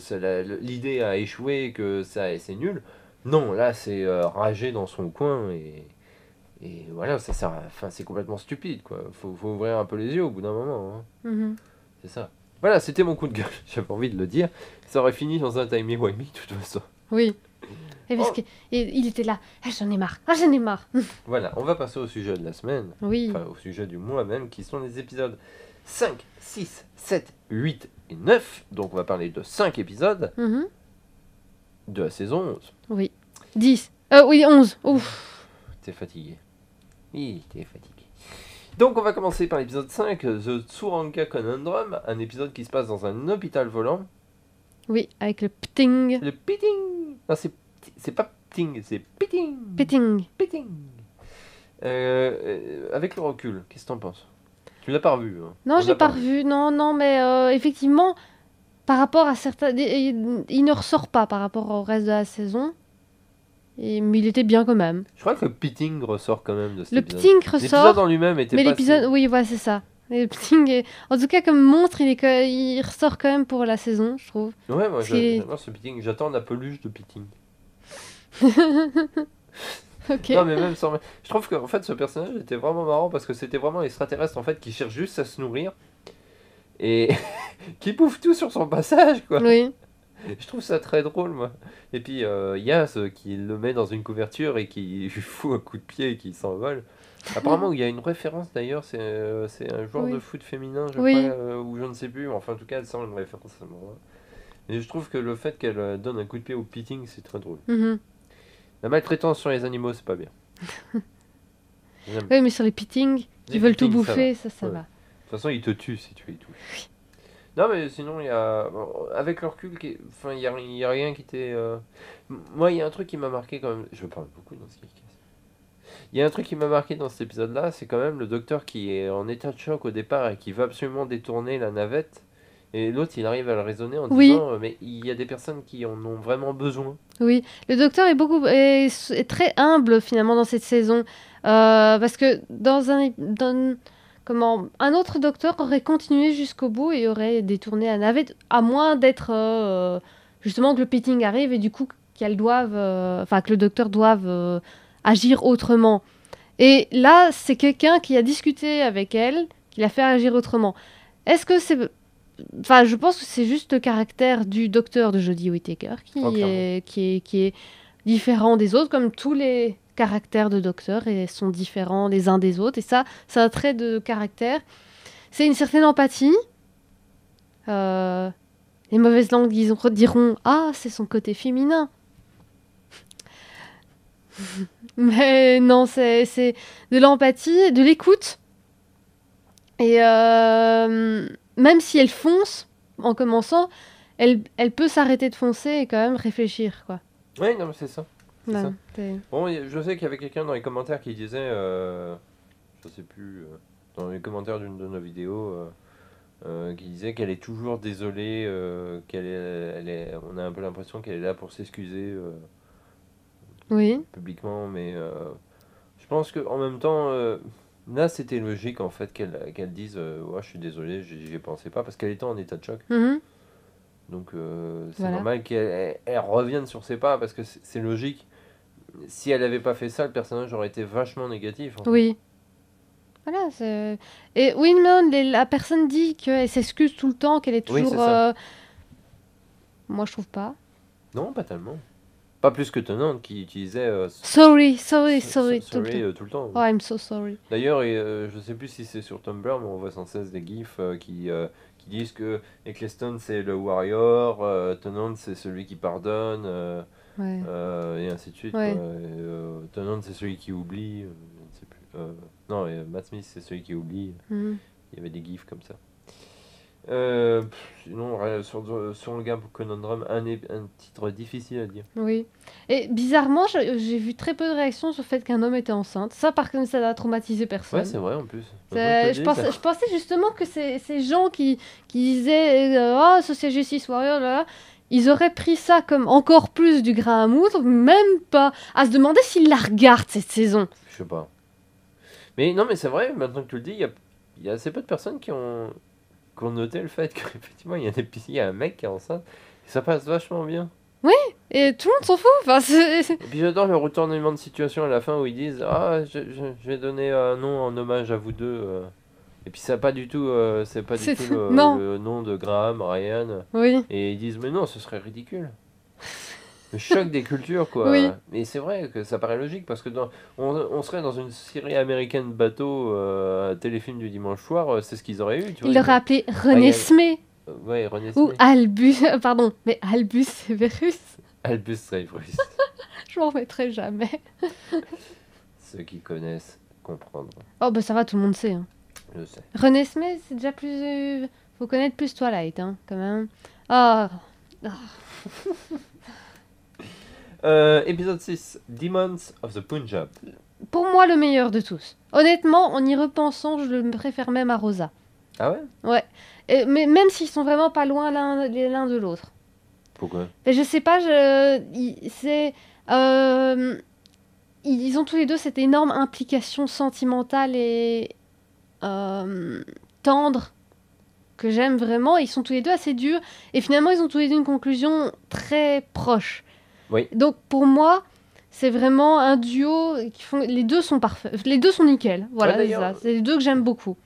l'idée a échoué, que c'est nul, non, là c'est rager dans son coin et voilà, ça sert enfin, c'est complètement stupide, quoi. Faut ouvrir un peu les yeux au bout d'un moment. Hein. Mhm. C'est ça. Voilà, c'était mon coup de gueule, j'avais envie de le dire. Ça aurait fini dans un timey-wimey de toute façon. Oui. Et parce qu'il était là. Ah, j'en ai marre. Ah, j'en ai marre. Voilà, on va passer au sujet de la semaine. Oui. Enfin, au sujet du mois même, qui sont les épisodes 5, 6, 7, 8 et 9. Donc on va parler de 5 épisodes Mhm. de la saison 11. Oui. 10. Oui, 11. Ouf. T'es fatigué. Oui, t'es fatigué. Donc on va commencer par l'épisode 5, The Tsuranga Conundrum, un épisode qui se passe dans un hôpital volant. Oui, avec le pting. Le pitting. Non, c'est pas pitting, c'est pitting. Pitting. Pitting. Avec le recul, qu'est-ce que t'en penses? Tu l'as pas revu, hein. Non, On je l'ai l'a pas pas revu. revu. Non, non, mais effectivement, par rapport à certains, il ne ressort pas par rapport au reste de la saison. Mais il était bien quand même. Je crois que le pitting ressort quand même de cet Le épisode. Pting L'épisode ressort, en lui-même était mais pas si... l'épisode, oui, voilà, c'est ça. Le Pting en tout cas, comme monstre, il ressort quand même pour la saison, je trouve. Ouais, moi Parce qu'il est... j'adore ce pitting. J'attends la peluche de pitting. Ok. Non, mais même sans... Je trouve que en fait, ce personnage était vraiment marrant parce que c'était vraiment l'extraterrestre en fait qui cherche juste à se nourrir et qui bouffe tout sur son passage, quoi. Oui. Je trouve ça très drôle, moi. Et puis, Yas qui le met dans une couverture et qui lui fout un coup de pied et qui s'envole. Apparemment, il y a une référence d'ailleurs, c'est un joueur de Oui. foot féminin, je crois, Oui. ou je ne sais plus. Enfin, en tout cas, elle sent une référence à ce moment-là. Et je trouve que le fait qu'elle donne un coup de pied au pitting, c'est très drôle. Mhm. La maltraitance sur les animaux, c'est pas bien. J'aime. Oui, mais sur les Pitting, Les ils veulent tout pitings, ça va. bouffer, ça Ouais. va. De toute façon, il te tue si tu les touches. Non, mais sinon, il y a. Bon, avec le recul, enfin, il y a rien qui était. Moi, il y a un truc qui m'a marqué quand même. Je parle beaucoup dans ce podcast. Il y a un truc qui m'a marqué dans cet épisode-là, c'est quand même le docteur qui est en état de choc au départ et qui veut absolument détourner la navette. Et l'autre, il arrive à le raisonner en Oui. disant mais il y a des personnes qui en ont vraiment besoin. Oui, le docteur est très humble finalement dans cette saison. Parce que comment, un autre docteur aurait continué jusqu'au bout et aurait détourné la navette, à moins d'être justement que le pitting arrive et du coup que le docteur doive agir autrement. Et là, c'est quelqu'un qui a discuté avec elle, qui l'a fait agir autrement. Est-ce que c'est... Enfin, je pense que c'est juste le caractère du docteur de Jodie Whittaker Oh, clairement. qui est différent des autres, comme tous les caractères de docteurs et sont différents les uns des autres. Et ça, c'est un trait de caractère. C'est une certaine empathie. Euh, les mauvaises langues diront ah, c'est son côté féminin. Mais non, c'est de l'empathie, de l'écoute. Et même si elle fonce en commençant, elle peut s'arrêter de foncer et quand même réfléchir, quoi. Ouais, non, mais c'est ça. C'est Ouais, ça. c'est- Bon, je sais qu'il y avait quelqu'un dans les commentaires qui disait, je sais plus, dans les commentaires d'une de nos vidéos, qui disait qu'elle est toujours désolée, on a un peu l'impression qu'elle est là pour s'excuser Oui, publiquement, mais je pense que en même temps, là c'était logique en fait qu'elle dise, ouais, je suis désolé, j'y pensais pas, parce qu'elle était en état de choc. mhm, Donc c'est voilà. normal qu'elle revienne sur ses pas, parce que c'est logique. Si elle avait pas fait ça, le personnage aurait été vachement négatif. En fait. Oui. Voilà, et Winman, la personne dit qu'elle s'excuse tout le temps, qu'elle est Oui, toujours... c'est ça. Moi, je trouve pas. Non, pas tellement. Pas plus que Tennant qui utilisait Sorry, sorry, sorry, tout le sorry temps. tout le temps. Oh, I'm so sorry. D'ailleurs, je sais plus si c'est sur Tumblr, mais on voit sans cesse des gifs qui disent que Eccleston c'est le warrior, Tennant c'est celui qui pardonne, Ouais. et ainsi de suite. Ouais. Quoi. Tennant c'est celui qui oublie, je ne sais plus. Non, Matt Smith c'est celui qui oublie. Mhm. Il y avait des gifs comme ça. Sinon, sur le Gap Conundrum, un titre difficile à dire. Oui. Et bizarrement, j'ai vu très peu de réactions sur le fait qu'un homme était enceinte. Ça, par contre, ça n'a traumatisé personne. Ouais, c'est vrai en plus. Maintenant que tu le dis, ça- Je pensais justement que ces gens qui disaient oh, Social Justice Warrior, là, ils auraient pris ça comme encore plus du grain à moudre, même pas. À se demander s'ils la regardent cette saison. Je sais pas. Mais non, mais c'est vrai, maintenant que tu le dis, il y a assez peu de personnes qui ont noté le fait qu'effectivement, il y a un mec qui est enceinte. Et ça passe vachement bien. Et tout le monde s'en fout. Enfin, Et puis j'adore le retournement de situation à la fin où ils disent ah, je vais donner un nom en hommage à vous deux. Et puis c'est pas du tout, C'est- le, non. le nom de Graham, Ryan. Oui. Et ils disent mais non, ce serait ridicule. Le choc des cultures, quoi. Oui. Mais c'est vrai que ça paraît logique parce que on serait dans une série américaine bateau, téléfilm du dimanche soir, c'est ce qu'ils auraient eu, tu vois. Il l'aurait appelé René Smé. Ouais, René Ou Smith. Albus. Pardon, mais Albus Severus. Albus Severus. Je m'en remettrai jamais. Ceux qui connaissent comprendront. Oh, bah ça va, tout le monde sait. Hein. Je sais. René Smith, c'est déjà plus. Faut connaître plus Twilight, hein, quand même. Ah. Épisode 6, Demons of the Punjab. pour moi le meilleur de tous. Honnêtement, en y repensant, je le préfère même à Rosa. Ah ouais? Ouais. Mais même s'ils sont vraiment pas loin l'un de l'autre. Pourquoi? Mais je sais pas, euh, ils ont tous les deux cette énorme implication sentimentale et euh, tendre que j'aime vraiment. Ils sont tous les deux assez durs et finalement ils ont tous les deux une conclusion très proche. Oui. Donc pour moi, c'est vraiment un duo qui font. Les deux sont parfaits, les deux sont nickel. Voilà, Ouais, c'est d'ailleurs, ça. C'est les deux que j'aime beaucoup.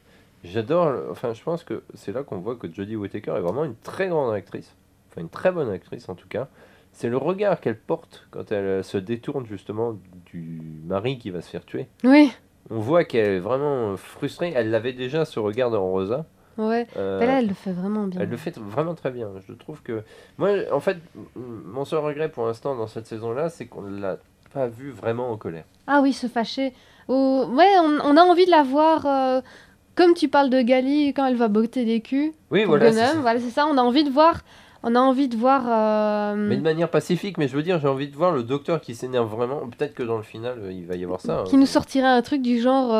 j'adore, enfin je pense que c'est là qu'on voit que Jodie Whittaker est vraiment une très grande actrice, enfin une très bonne actrice en tout cas. C'est le regard qu'elle porte quand elle se détourne justement du mari qui va se faire tuer. Oui, On voit qu'elle est vraiment frustrée, elle l'avait déjà ce regard dans Rosa. ouais. Mais Euh, là, elle le fait vraiment bien. Elle le fait vraiment très bien. Je trouve que. Moi, en fait, mon seul regret pour l'instant dans cette saison-là, c'est qu'on ne l'a pas vu vraiment en colère. Ah oui, se fâcher. Ouais, on a envie de la voir. Comme tu parles de Gali quand elle va botter des culs Oui, pour voilà, c'est ça. Gunnum, voilà, c'est ça. On a envie de voir. On a envie de voir. Mais de manière pacifique, mais je veux dire, j'ai envie de voir le docteur qui s'énerve vraiment. Peut-être que dans le final, il va y avoir ça. Qui nous sortirait un truc du genre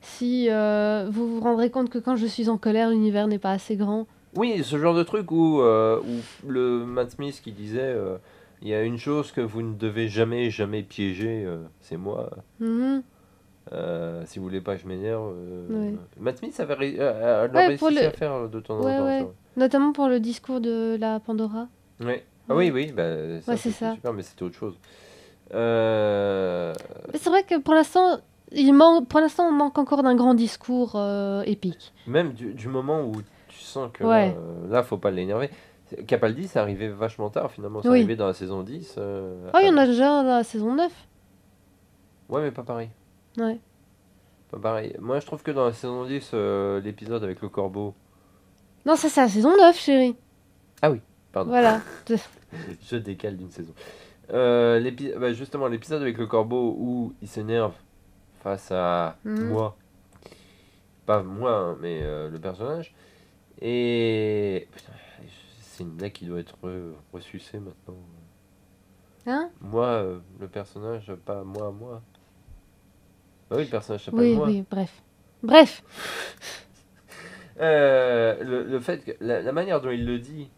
si vous vous rendrez compte que quand je suis en colère, l'univers n'est pas assez grand. Oui, ce genre de truc où le Matt Smith qui disait il y a une chose que vous ne devez jamais, jamais piéger, c'est moi. Mhm. Si vous voulez pas que je m'énerve. Ouais. Matt Smith avait Ouais, pour réussi le... à faire de temps en ouais, temps ouais. ça. Notamment pour le discours de la Pandora. Ouais. Ah Ouais. oui, oui, bah, ça Ouais, c'est c'était ça. super, mais c'était autre chose. Euh, Mais c'est vrai que pour l'instant, on manque encore d'un grand discours épique. Même du moment où tu sens que Ouais. là, faut pas l'énerver. Capaldi, c'est arrivé vachement tard finalement. C'est Oui. arrivé dans la saison 10. Oh, il y en a déjà dans la saison 9. Ouais, mais pas pareil. Ouais. Pas pareil. Moi, je trouve que dans la saison 10, l'épisode avec le corbeau. Non, ça c'est la saison 9, chérie. Ah oui, pardon. Voilà. Je décale d'une saison. Bah, justement, l'épisode avec le corbeau où il s'énerve face à Mhm. moi. Pas moi, hein, mais le personnage. Et. Putain, c'est une blague qui doit être ressucée maintenant. Hein? Moi, le personnage, pas moi, moi. Bah oui, le personnage s'appelle Oui, moi. oui, bref. Bref. Le fait que. La manière dont il le dit,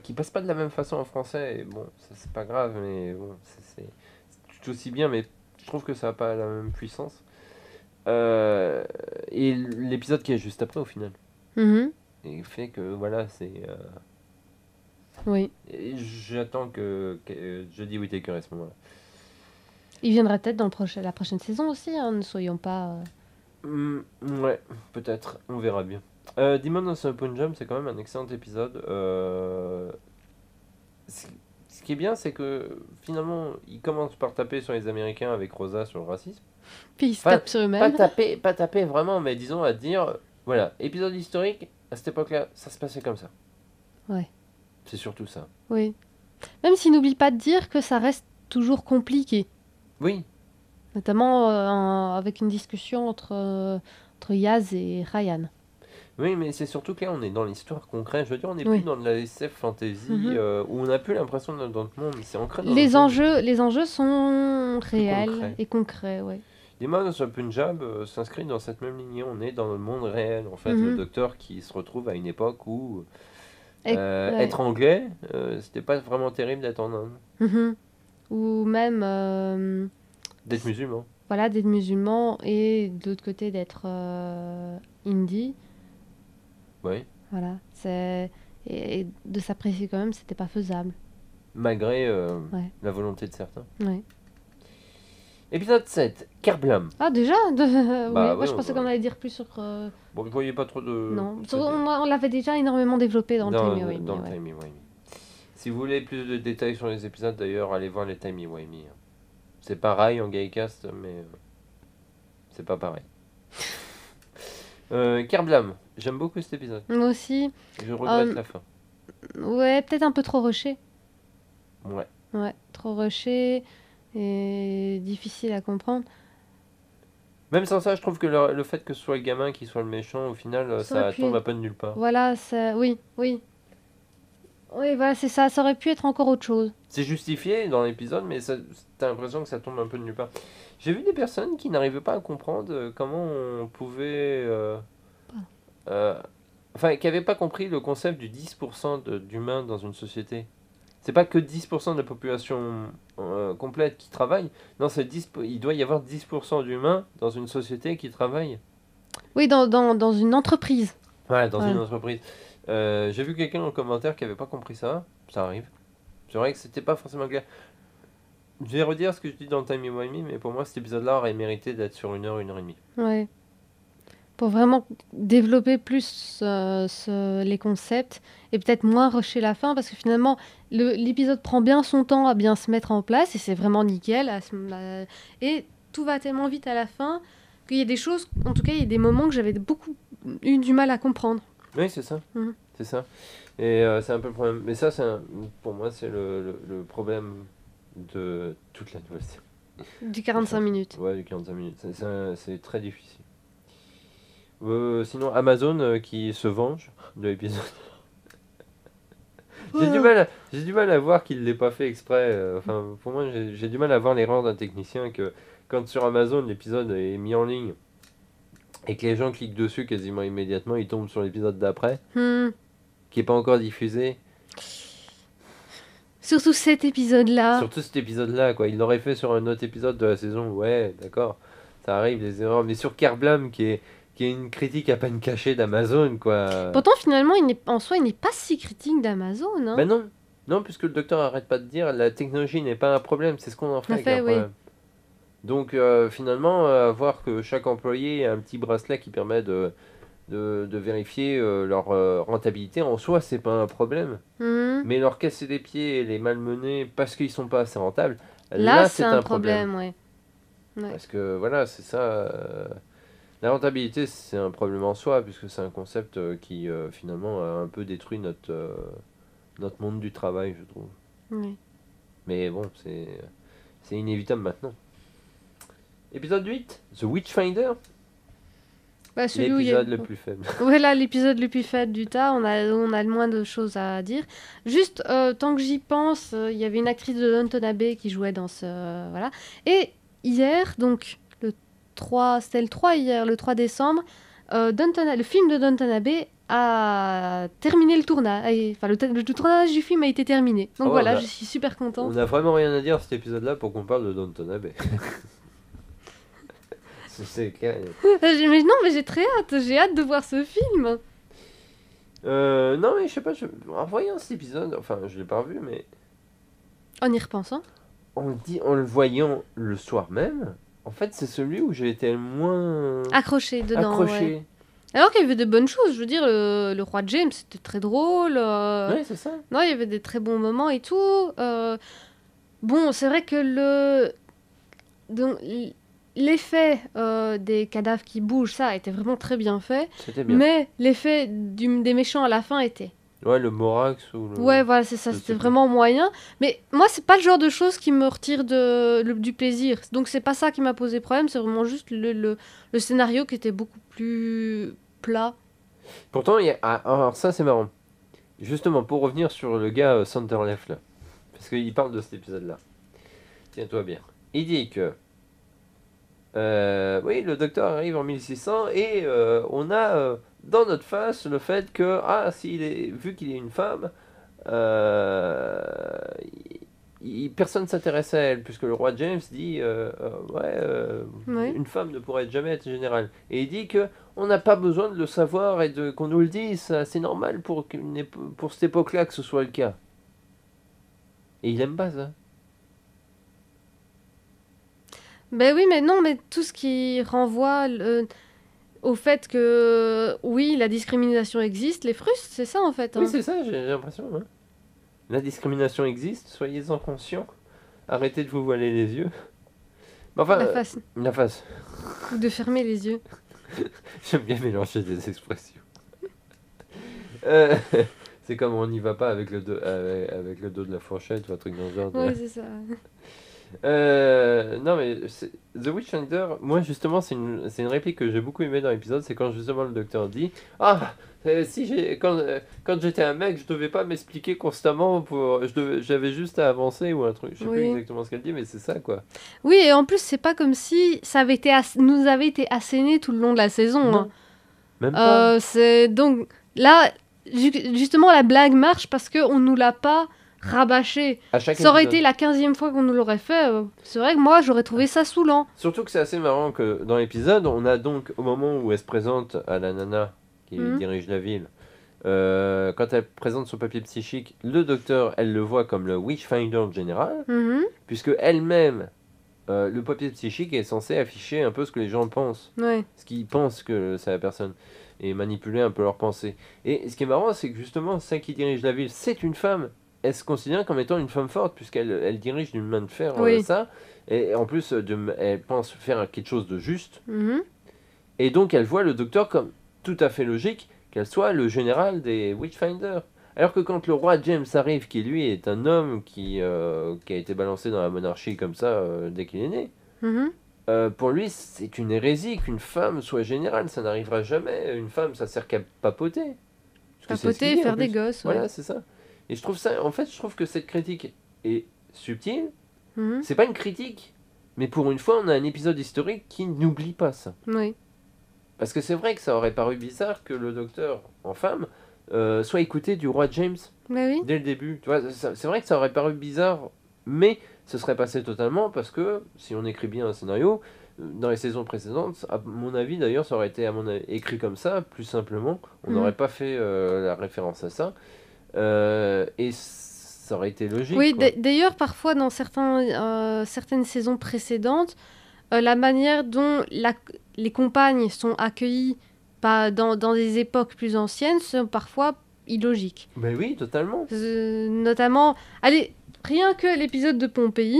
qui passe pas de la même façon en français, et bon, ça c'est pas grave, mais bon, c'est tout aussi bien, mais je trouve que ça a pas la même puissance. Et l'épisode qui est juste après au final. Mhm. Et fait que voilà, c'est. Oui. Et j'attends que Jodie Whittaker à ce moment-là. Il viendra peut-être dans la prochaine saison aussi, hein, ne soyons pas. Ouais, peut-être, on verra bien. Demon of the Punjab, c'est quand même un excellent épisode. Ce qui est bien, c'est que finalement, il commence par taper sur les Américains avec Rosa sur le racisme. Puis ils se Enfin, tapent sur eux-mêmes. pas taper vraiment, mais disons à dire, voilà, épisode historique, à cette époque-là, ça se passait comme ça. Ouais. C'est surtout ça. Oui. Même s'ils n'oublient pas de dire que ça reste toujours compliqué. Oui, Notamment avec une discussion entre Yaz et Ryan. oui, mais c'est surtout que là, on est dans l'histoire concrète. Je veux dire, on n'est Oui. plus dans de la SF fantasy Mhm. où on n'a plus l'impression d'être dans le monde. C'est ancré dans Les le monde. enjeux sont réels concret. et concrets, ouais. Demon of the Punjab s'inscrit dans cette même lignée. On est dans le monde réel, en fait. Le Mhm. docteur qui se retrouve à une époque où Ouais. être anglais, c'était pas vraiment terrible d'être en Inde. Mhm. Ou même D'être musulman. voilà, d'être musulman et de l'autre côté d'être hindi. Oui. Voilà, et de s'apprécier quand même, c'était pas faisable. Malgré Ouais. la volonté de certains. Ouais. Épisode 7, Kerblam. Ah déjà oui, Bah moi oui, je pensais qu'on allait dire plus sur Bon, vous voyez pas trop de. non, de- on l'avait déjà énormément développé dans le dans, Timey-Wimey, dans le ouais. timey-wimey. Si vous voulez plus de détails sur les épisodes, d'ailleurs, allez voir les timey-wimey. C'est pareil en Gaycast, mais c'est pas pareil. Kerblam, j'aime beaucoup cet épisode. Moi aussi, Je regrette Euh, la fin. ouais, peut-être un peu trop rushé. Ouais. Ouais, trop rushé et difficile à comprendre. Même sans ça, je trouve que le fait que ce soit le gamin qui soit le méchant, au final, Ça aurait ça pu tombe être- un peu de nulle part. Voilà, ça, oui, oui. Oui, voilà, c'est ça. Ça aurait pu être encore autre chose. C'est justifié dans l'épisode, mais t'as l'impression que ça tombe un peu de nulle part. J'ai vu des personnes qui n'arrivaient pas à comprendre comment on pouvait... euh, enfin, qui n'avaient pas compris le concept du 10% d'humains dans une société. C'est pas que 10% de la population complète qui travaille. Non, il doit y avoir 10% d'humains dans une société qui travaille. Oui, dans une entreprise. Ouais, dans une Voilà. entreprise. J'ai vu quelqu'un en commentaire qui avait pas compris ça. Ça arrive. C'est vrai que c'était pas forcément clair. Je vais redire ce que je dis dans le Time Me, mais pour moi, cet épisode-là aurait mérité d'être sur 1 heure et demie. Ouais. Pour vraiment développer plus les concepts et peut-être moins rusher la fin parce que finalement l'épisode prend bien son temps à bien se mettre en place et c'est vraiment nickel et tout va tellement vite à la fin qu'il y a des choses, en tout cas il y a des moments que j'avais beaucoup eu du mal à comprendre. Oui, c'est ça. Mhm. C'est ça. Et c'est un peu le problème. Mais ça, pour moi, c'est le problème de toute la nouvelle série. Du 45 minutes. Ouais, du 45 minutes. C'est très difficile. Sinon, Amazon qui se venge de l'épisode. J'ai du mal à voir qu'il ne l'ait pas fait exprès. Enfin, pour moi, j'ai du mal à voir l'erreur d'un technicien que quand sur Amazon l'épisode est mis en ligne et que les gens cliquent dessus quasiment immédiatement, ils tombent sur l'épisode d'après, Hmm. qui n'est pas encore diffusé. Surtout cet épisode-là. Surtout cet épisode-là, quoi. Il l'aurait fait sur un autre épisode de la saison, ouais, d'accord. Ça arrive, les erreurs. Mais sur Kerblam, qui est une critique à peine cachée d'Amazon, quoi. Pourtant finalement en soi il n'est pas si critique d'Amazon. Hein. Ben non, non, puisque le docteur arrête pas de dire la technologie n'est pas un problème, c'est ce qu'on en fait En avec un fait, oui. problème. Donc finalement, voir que chaque employé a un petit bracelet qui permet de vérifier leur rentabilité, en soi, c'est pas un problème. Hmm. Mais leur casser les pieds et les malmener parce qu'ils sont pas assez rentables, Là là c'est c'est un un problème. problème, ouais. Ouais. Parce que voilà, c'est ça. La rentabilité, c'est un problème en soi, puisque c'est un concept qui finalement a un peu détruit notre monde du travail, je trouve. Ouais. Mais bon, c'est inévitable maintenant. Épisode 8, The Witchfinder, Bah, celui où il y a... l'épisode le plus faible. Voilà, l'épisode le plus faible du tas, on a le moins de choses à dire. Juste, tant que j'y pense, il y avait une actrice de Downton Abbey qui jouait dans ce... voilà. Et hier, donc, c'était le 3 hier, le 3 décembre, le film de Downton Abbey a terminé le tournage. Enfin, le tournage du film a été terminé. Donc Ah ouais, voilà, je suis super contente. on a vraiment rien à dire à cet épisode-là pour qu'on parle de Downton Abbey. C'est clair. Mais non, mais j'ai très hâte, j'ai hâte de voir ce film. Non, mais je sais pas, en voyant cet épisode, enfin, je l'ai pas revu, mais En y repensant. en le voyant le soir même, en fait, c'est celui où j'ai été le moins Accroché dedans, accroché. ouais. Alors qu'il y avait de bonnes choses, je veux dire, le roi James, c'était très drôle. Ouais, c'est ça. Non, il y avait des très bons moments et tout. Bon, c'est vrai que donc, l'effet des cadavres qui bougent, ça a été vraiment très bien fait. C'était bien. Mais l'effet des méchants à la fin était... Ouais, le Morax ou le... Ouais, voilà, c'est ça, je c'était sais plus. vraiment moyen. Mais moi, c'est pas le genre de choses qui me retire du plaisir. Donc, c'est pas ça qui m'a posé problème, c'est vraiment juste le scénario qui était beaucoup plus plat. Pourtant, alors ça c'est marrant. Justement, pour revenir sur le gars Sanderlef là, parce qu'il parle de cet épisode-là. Tiens-toi bien. Il dit que oui, le docteur arrive en 1600 et on a dans notre face le fait que vu qu'il est une femme, euh, personne s'intéresse à elle, puisque le roi James dit Ouais. une femme ne pourrait jamais être générale. Et il dit que on n'a pas besoin de le savoir et qu'on nous le dise, c'est normal pour cette époque-là que ce soit le cas. Et il aime pas ça. Ben oui, mais non, mais tout ce qui renvoie au fait que, oui, la discrimination existe, les frustres, c'est ça en fait. Oui, Hein. c'est ça, j'ai l'impression. Hein. La discrimination existe, soyez-en conscients. Arrêtez de vous voiler les yeux. Mais enfin, La face. la face. Ou de fermer les yeux. J'aime bien mélanger des expressions. Euh, c'est comme on n'y va pas avec avec le dos de la fourchette ou un truc dans ce genre. Ouais, c'est ça. Non mais The Witch Hunter, moi justement c'est une réplique que j'ai beaucoup aimée dans l'épisode, c'est quand justement le docteur dit Quand j'étais un mec, je devais pas m'expliquer constamment j'avais juste à avancer ou un truc. Je sais plus Oui. exactement ce qu'elle dit, mais c'est ça, quoi. Oui, et en plus, c'est pas comme si ça avait été nous avait été asséné tout le long de la saison. Non, Hein. même pas. C'est donc là, justement, la blague marche parce que on nous l'a pas rabâché. À chaque Ça aurait épisode. été la 15e fois qu'on nous l'aurait fait. C'est vrai que moi, j'aurais trouvé ça saoulant. Surtout que c'est assez marrant que dans l'épisode, on a donc, au moment où elle se présente à la nana qui Mhm. dirige la ville, quand elle présente son papier psychique, le docteur, elle le voit comme le Witchfinder général, Mhm. puisque elle-même, le papier psychique est censé afficher un peu ce que les gens pensent, Ouais. ce qu'ils pensent que c'est la personne, et manipuler un peu leurs pensées. Et ce qui est marrant, c'est que justement, celle qui dirige la ville, c'est une femme. Elle se considère comme étant une femme forte, puisqu'elle dirige d'une main de fer Oui. ça, et en plus, elle pense faire quelque chose de juste, Mhm. et donc elle voit le docteur comme tout à fait logique qu'elle soit le général des Witchfinders. Alors que quand le roi James arrive, qui lui est un homme qui a été balancé dans la monarchie comme ça dès qu'il est né, Mhm. pour lui c'est une hérésie qu'une femme soit générale, ça n'arrivera jamais. Une femme, ça sert qu'à papoter. Parce que c'est ce qu'il Papoter et dit, en faire des plus. gosses. Ouais. Voilà, c'est ça. Et je trouve ça, en fait, je trouve que cette critique est subtile. Mhm. C'est pas une critique, mais pour une fois, on a un épisode historique qui n'oublie pas ça. Oui. Parce que c'est vrai que ça aurait paru bizarre que le docteur en femme soit écouté du roi James Bah oui. dès le début. Tu vois, c'est vrai que ça aurait paru bizarre, mais ce serait passé totalement parce que si on écrit bien un scénario, dans les saisons précédentes, à mon avis d'ailleurs, ça aurait été écrit comme ça, plus simplement. On n'aurait pas fait la référence à ça. Et ça aurait été logique. Oui, Quoi. d'ailleurs, parfois dans certaines saisons précédentes, la manière dont les compagnes sont accueillies dans des époques plus anciennes sont parfois illogiques. Ben oui, totalement. Notamment, allez, rien que l'épisode de Pompéi,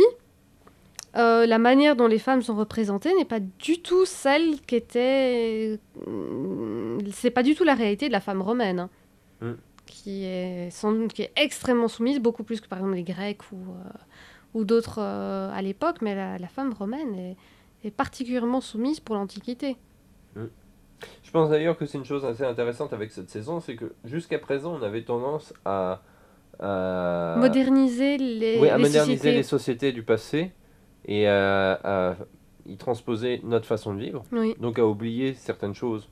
la manière dont les femmes sont représentées n'est pas du tout celle qui était... C'est pas du tout la réalité de la femme romaine, hein, Mm. qui est extrêmement soumise, beaucoup plus que par exemple les Grecs ou d'autres à l'époque, mais la femme romaine est particulièrement soumise pour l'Antiquité. Je pense d'ailleurs que c'est une chose assez intéressante avec cette saison, c'est que jusqu'à présent, on avait tendance à Moderniser oui, à les moderniser sociétés. les sociétés du passé et à y transposer notre façon de vivre, Oui. donc à oublier certaines choses.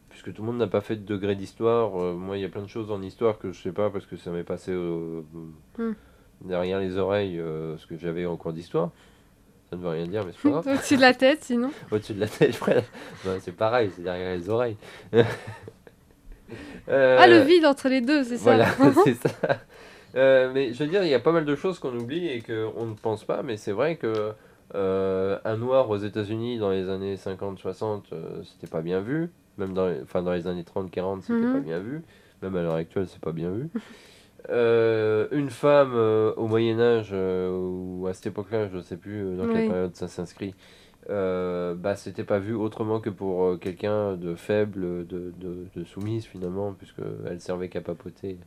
Puisque tout le monde n'a pas fait de degré d'histoire. Moi, il y a plein de choses en histoire que je sais pas parce que ça m'est passé derrière les oreilles ce que j'avais en cours d'histoire. Ça ne veut rien dire, mais c'est pas grave. Au-dessus de la tête, sinon. Au-dessus de la tête, c'est pareil, c'est derrière les oreilles. Ah, le vide entre les deux, c'est ça. Voilà, c'est ça. Mais je veux dire, il y a pas mal de choses qu'on oublie et qu'on ne pense pas, mais c'est vrai que un noir aux États-Unis dans les années 50-60, c'était pas bien vu. Même dans les années 30-40, c'était pas bien vu. Même à l'heure actuelle, c'est pas bien vu. Une femme au Moyen-Âge, ou à cette époque-là, je sais plus dans quelle Oui. période ça s'inscrit, c'était pas vu autrement que pour quelqu'un de faible, de soumise finalement, puisqu'elle servait qu'à papoter.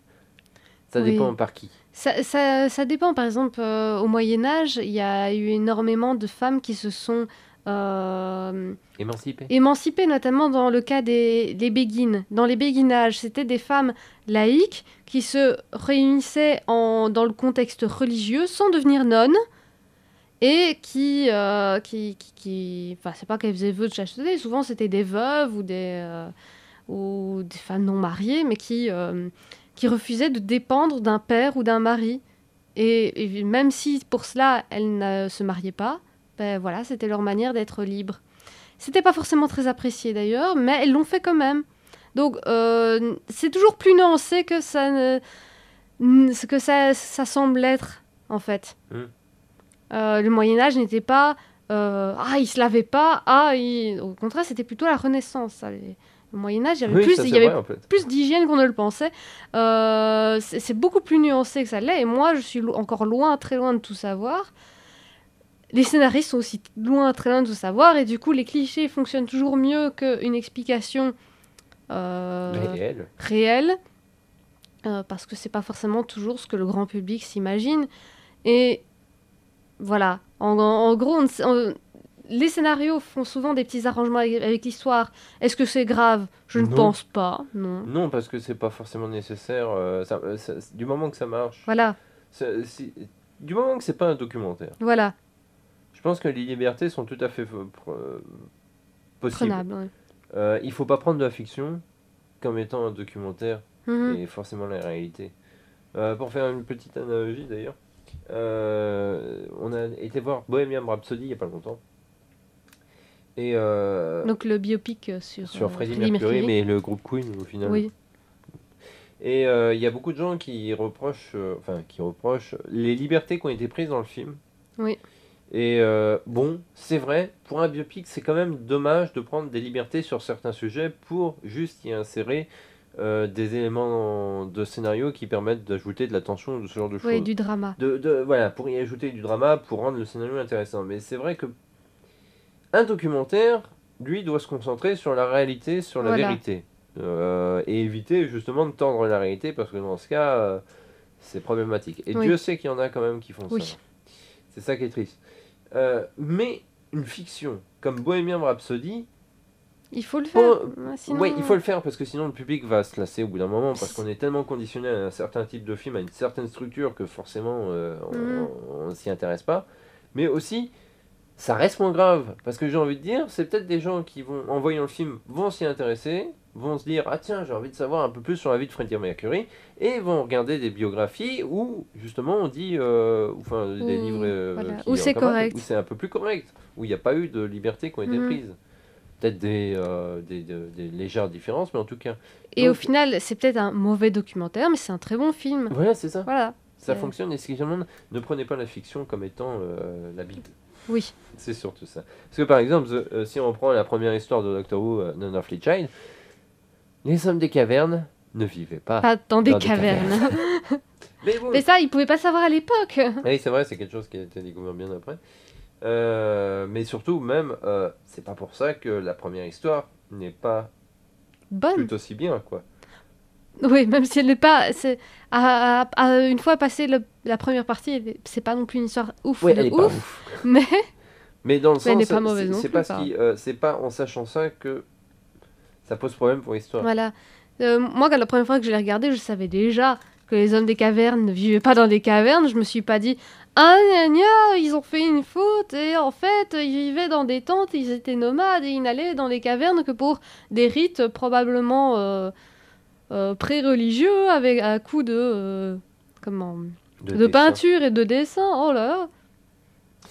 Ça Oui. dépend par qui. Ça dépend. Par exemple, au Moyen-Âge, il y a eu énormément de femmes qui se sont Émancipée. émancipées, notamment dans le cas des béguines. Dans les béguinages, c'était des femmes laïques qui se réunissaient dans le contexte religieux sans devenir nonnes et enfin, c'est pas qu'elles faisaient vœu de chasteté, souvent c'était des veuves ou des femmes non mariées, mais qui refusaient de dépendre d'un père ou d'un mari. Et même si pour cela elles ne se mariaient pas, ben voilà, c'était leur manière d'être libre. C'était pas forcément très apprécié d'ailleurs, mais elles l'ont fait quand même. Donc c'est toujours plus nuancé que ce que ça semble être en fait. Le Moyen-Âge n'était pas ils se lavaient pas, au contraire, c'était plutôt la Renaissance. Ça. Le Moyen-Âge, il y avait plus d'hygiène qu'on ne le pensait. C'est beaucoup plus nuancé que ça l'est, et moi, je suis encore très loin de tout savoir. Les scénaristes sont aussi très loin de tout savoir, et du coup, les clichés fonctionnent toujours mieux qu'une explication réelle, parce que c'est pas forcément toujours ce que le grand public s'imagine. Et voilà, en gros, les scénarios font souvent des petits arrangements avec l'histoire. Est-ce que c'est grave? Je ne Non. pense pas, non. Non, parce que c'est pas forcément nécessaire. Du moment que ça marche. Voilà, Du moment que c'est pas un documentaire. voilà, Je pense que les libertés sont tout à fait possibles. prenable, ouais. Il faut pas prendre de la fiction comme étant un documentaire Mhm. et forcément la réalité. Pour faire une petite analogie d'ailleurs, on a été voir Bohemian Rhapsody il y a pas longtemps. Et Donc le biopic sur Freddie Mercury, mais le groupe Queen au final. Oui, Et il y a beaucoup de gens qui reprochent les libertés qui ont été prises dans le film. oui, Et bon, c'est vrai, pour un biopic, c'est quand même dommage de prendre des libertés sur certains sujets pour juste y insérer des éléments de scénario qui permettent d'ajouter de la tension ou de ce genre de oui, choses. du drama. Voilà, pour y ajouter du drama, pour rendre le scénario intéressant. Mais c'est vrai que un documentaire, lui, doit se concentrer sur la réalité, sur la Voilà. vérité. Et éviter justement de tordre la réalité, parce que dans ce cas, c'est problématique. Et Oui. Dieu sait qu'il y en a quand même qui font Oui. ça. C'est ça qui est triste. Mais une fiction comme Bohemian Rhapsody, Il faut le faire. Sinon... oui, il faut le faire parce que sinon le public va se lasser au bout d'un moment parce Psst. qu'on est tellement conditionné à un certain type de film, à une certaine structure que forcément on s'y intéresse pas. Mais aussi, ça reste moins grave parce que j'ai envie de dire, c'est peut-être des gens qui vont, en voyant le film, vont s'y intéresser, vont se dire ah tiens j'ai envie de savoir un peu plus sur la vie de Freddie Mercury et vont regarder des biographies où justement on dit, des livres voilà. qui Où c'est encadrent, correct. où c'est un peu plus correct, où il n'y a pas eu de libertés qui ont été prises. Peut-être des légères différences, mais en tout cas. Et Donc, au final, c'est peut-être un mauvais documentaire, mais c'est un très bon film. voilà, c'est ça. Voilà. Ça fonctionne. Et ce qui demande, ne prenez pas la fiction comme étant la Bible. Oui. C'est surtout ça. Parce que par exemple, si on prend la première histoire de Doctor Who, None of the Child, les hommes des cavernes ne vivaient pas. Pas dans des Dans des cavernes. Mais bon. Mais ça, ils pouvaient pas savoir à l'époque. Oui, c'est vrai, c'est quelque chose qui a été découvert bien après. Mais surtout, même, c'est pas pour ça que la première histoire n'est pas Bonne. tout aussi bien, quoi. Oui, même si elle n'est pas. Une fois passée la première partie, c'est pas non plus une histoire ouf. Ouais, de elle est ouf, pas ouf. Mais Mais dans le elle n'est sens, pas mauvaise non c'est plus, pas quoi. c'est pas en sachant ça que ça pose problème pour l'histoire. voilà. Moi, quand la première fois que je l'ai regardé, je savais déjà que les hommes des cavernes ne vivaient pas dans des cavernes. Je me suis pas dit ah gna gna, ils ont fait une faute et en fait ils vivaient dans des tentes, ils étaient nomades et ils n'allaient dans les cavernes que pour des rites probablement pré-religieux avec à coup de de dessin. peinture et de dessin. Oh là là.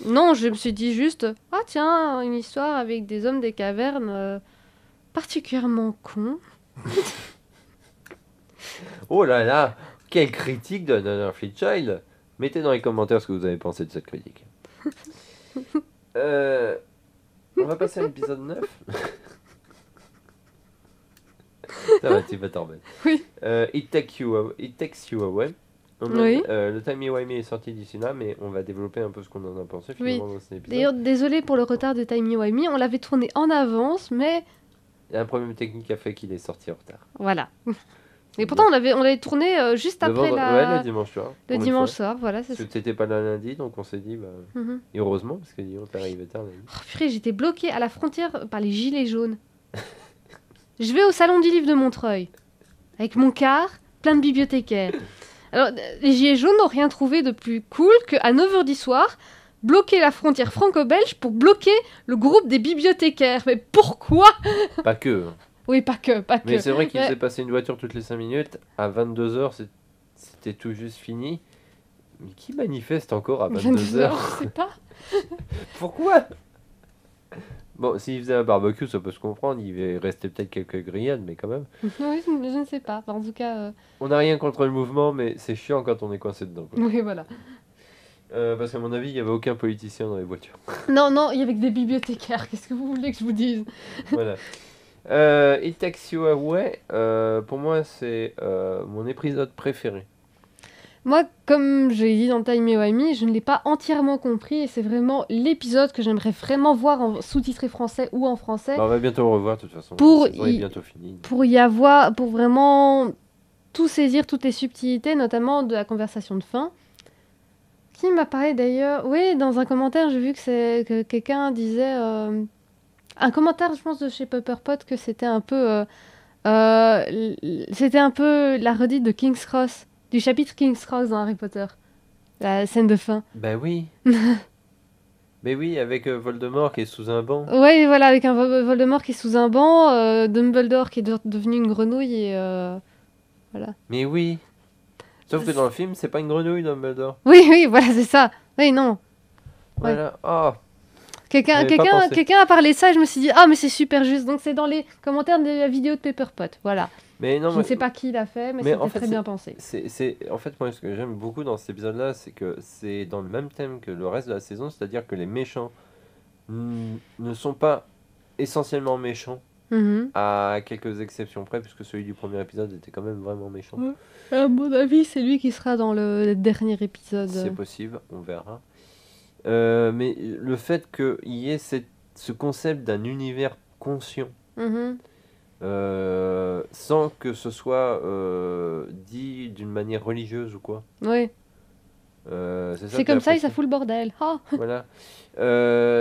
Non, je me suis dit juste ah tiens, une histoire avec des hommes des cavernes particulièrement cons. Oh là là, quelle critique de Another Fleet Child. Mettez dans les commentaires ce que vous avez pensé de cette critique. On va passer à l'épisode 9. Ça va, tu vas t'en remettre. Oui. It Takes You Away. Oui. Le timey-wimey est sorti d'ici là, mais on va développer un peu ce qu'on en a pensé finalement dans cet épisode. D'ailleurs, désolé pour le retard de Timey Wimey, on l'avait tourné en avance, mais Il y a un problème technique qui a fait qu'il est sorti en retard. voilà. Et pourtant, on l'avait tourné juste après le dimanche soir. le dimanche soir, voilà, c'est Parce ça. que t'étais pas là lundi, donc on s'est dit, Mhm. et heureusement, parce que on t'arrivait tard lundi. Oh, purée, j'étais bloquée à la frontière par les gilets jaunes. Je vais au salon du livre de Montreuil, avec mon car, plein de bibliothécaires. Alors, les gilets jaunes n'ont rien trouvé de plus cool qu'à 9h du soir, bloquer la frontière franco-belge pour bloquer le groupe des bibliothécaires. Mais pourquoi? Pas que. Hein. Oui, pas que. Mais c'est vrai qu'il Ouais. faisait passer une voiture toutes les 5 minutes. À 22h, c'était tout juste fini. Mais qui manifeste encore à 22h? Je sais pas. Pourquoi? Bon, s'il faisait un barbecue, ça peut se comprendre. Il restait peut-être quelques grillades, mais quand même. Oui, je ne sais pas. Enfin, en tout cas, On n'a rien contre le mouvement, mais c'est chiant quand on est coincé dedans. Quoi. oui, voilà. Parce qu'à mon avis, il n'y avait aucun politicien dans les voitures. Non, il y avait que des bibliothécaires. Qu'est-ce que vous voulez que je vous dise? Voilà. It Takes You Away, pour moi, c'est mon épisode préféré. Moi, comme j'ai dit dans Timey Wimey, je ne l'ai pas entièrement compris et c'est vraiment l'épisode que j'aimerais vraiment voir en sous-titré français ou en français Bah, on va bientôt le revoir, de toute façon. Pour La saison est y- bientôt finie. pour vraiment tout saisir, toutes les subtilités, notamment de la conversation de fin, Qui m'a parlé d'ailleurs? Oui, dans un commentaire, j'ai vu que quelqu'un disait. Un commentaire, je pense, de chez Pepperpot, que c'était un peu. C'était un peu la redite de King's Cross, du chapitre King's Cross dans Harry Potter. La scène de fin. Ben oui. Mais oui, avec Voldemort qui est sous un banc. Ouais, voilà, avec un Voldemort qui est sous un banc, Dumbledore qui est devenu une grenouille et. Voilà. Mais oui. Sauf que dans le film, c'est pas une grenouille, Dumbledore. Oui, oui, voilà, c'est ça. Oui, non. Ouais. Voilà. Oh, Quelqu'un j'avais pas pensé. quelqu'un a parlé de ça et je me suis dit, ah, mais c'est super juste. Donc c'est dans les commentaires de la vidéo de Pepperpot. Voilà. Mais non, Je ne sais pas qui l'a fait, mais mais en c'était fait, très bien pensé. En fait, moi, ce que j'aime beaucoup dans cet épisode-là, c'est que c'est dans le même thème que le reste de la saison, c'est-à-dire que les méchants ne sont pas essentiellement méchants, Mhm. à quelques exceptions près, puisque celui du premier épisode était quand même vraiment méchant. Ouais. À mon avis, c'est lui qui sera dans le dernier C'est épisode. possible, on verra. Mais le fait qu'il y ait ce concept d'un univers conscient, Mhm. sans que ce soit dit d'une manière religieuse ou quoi. Oui. C'est ça C'est que comme ça et j'apprécie. ça fout le bordel. Ah. Voilà.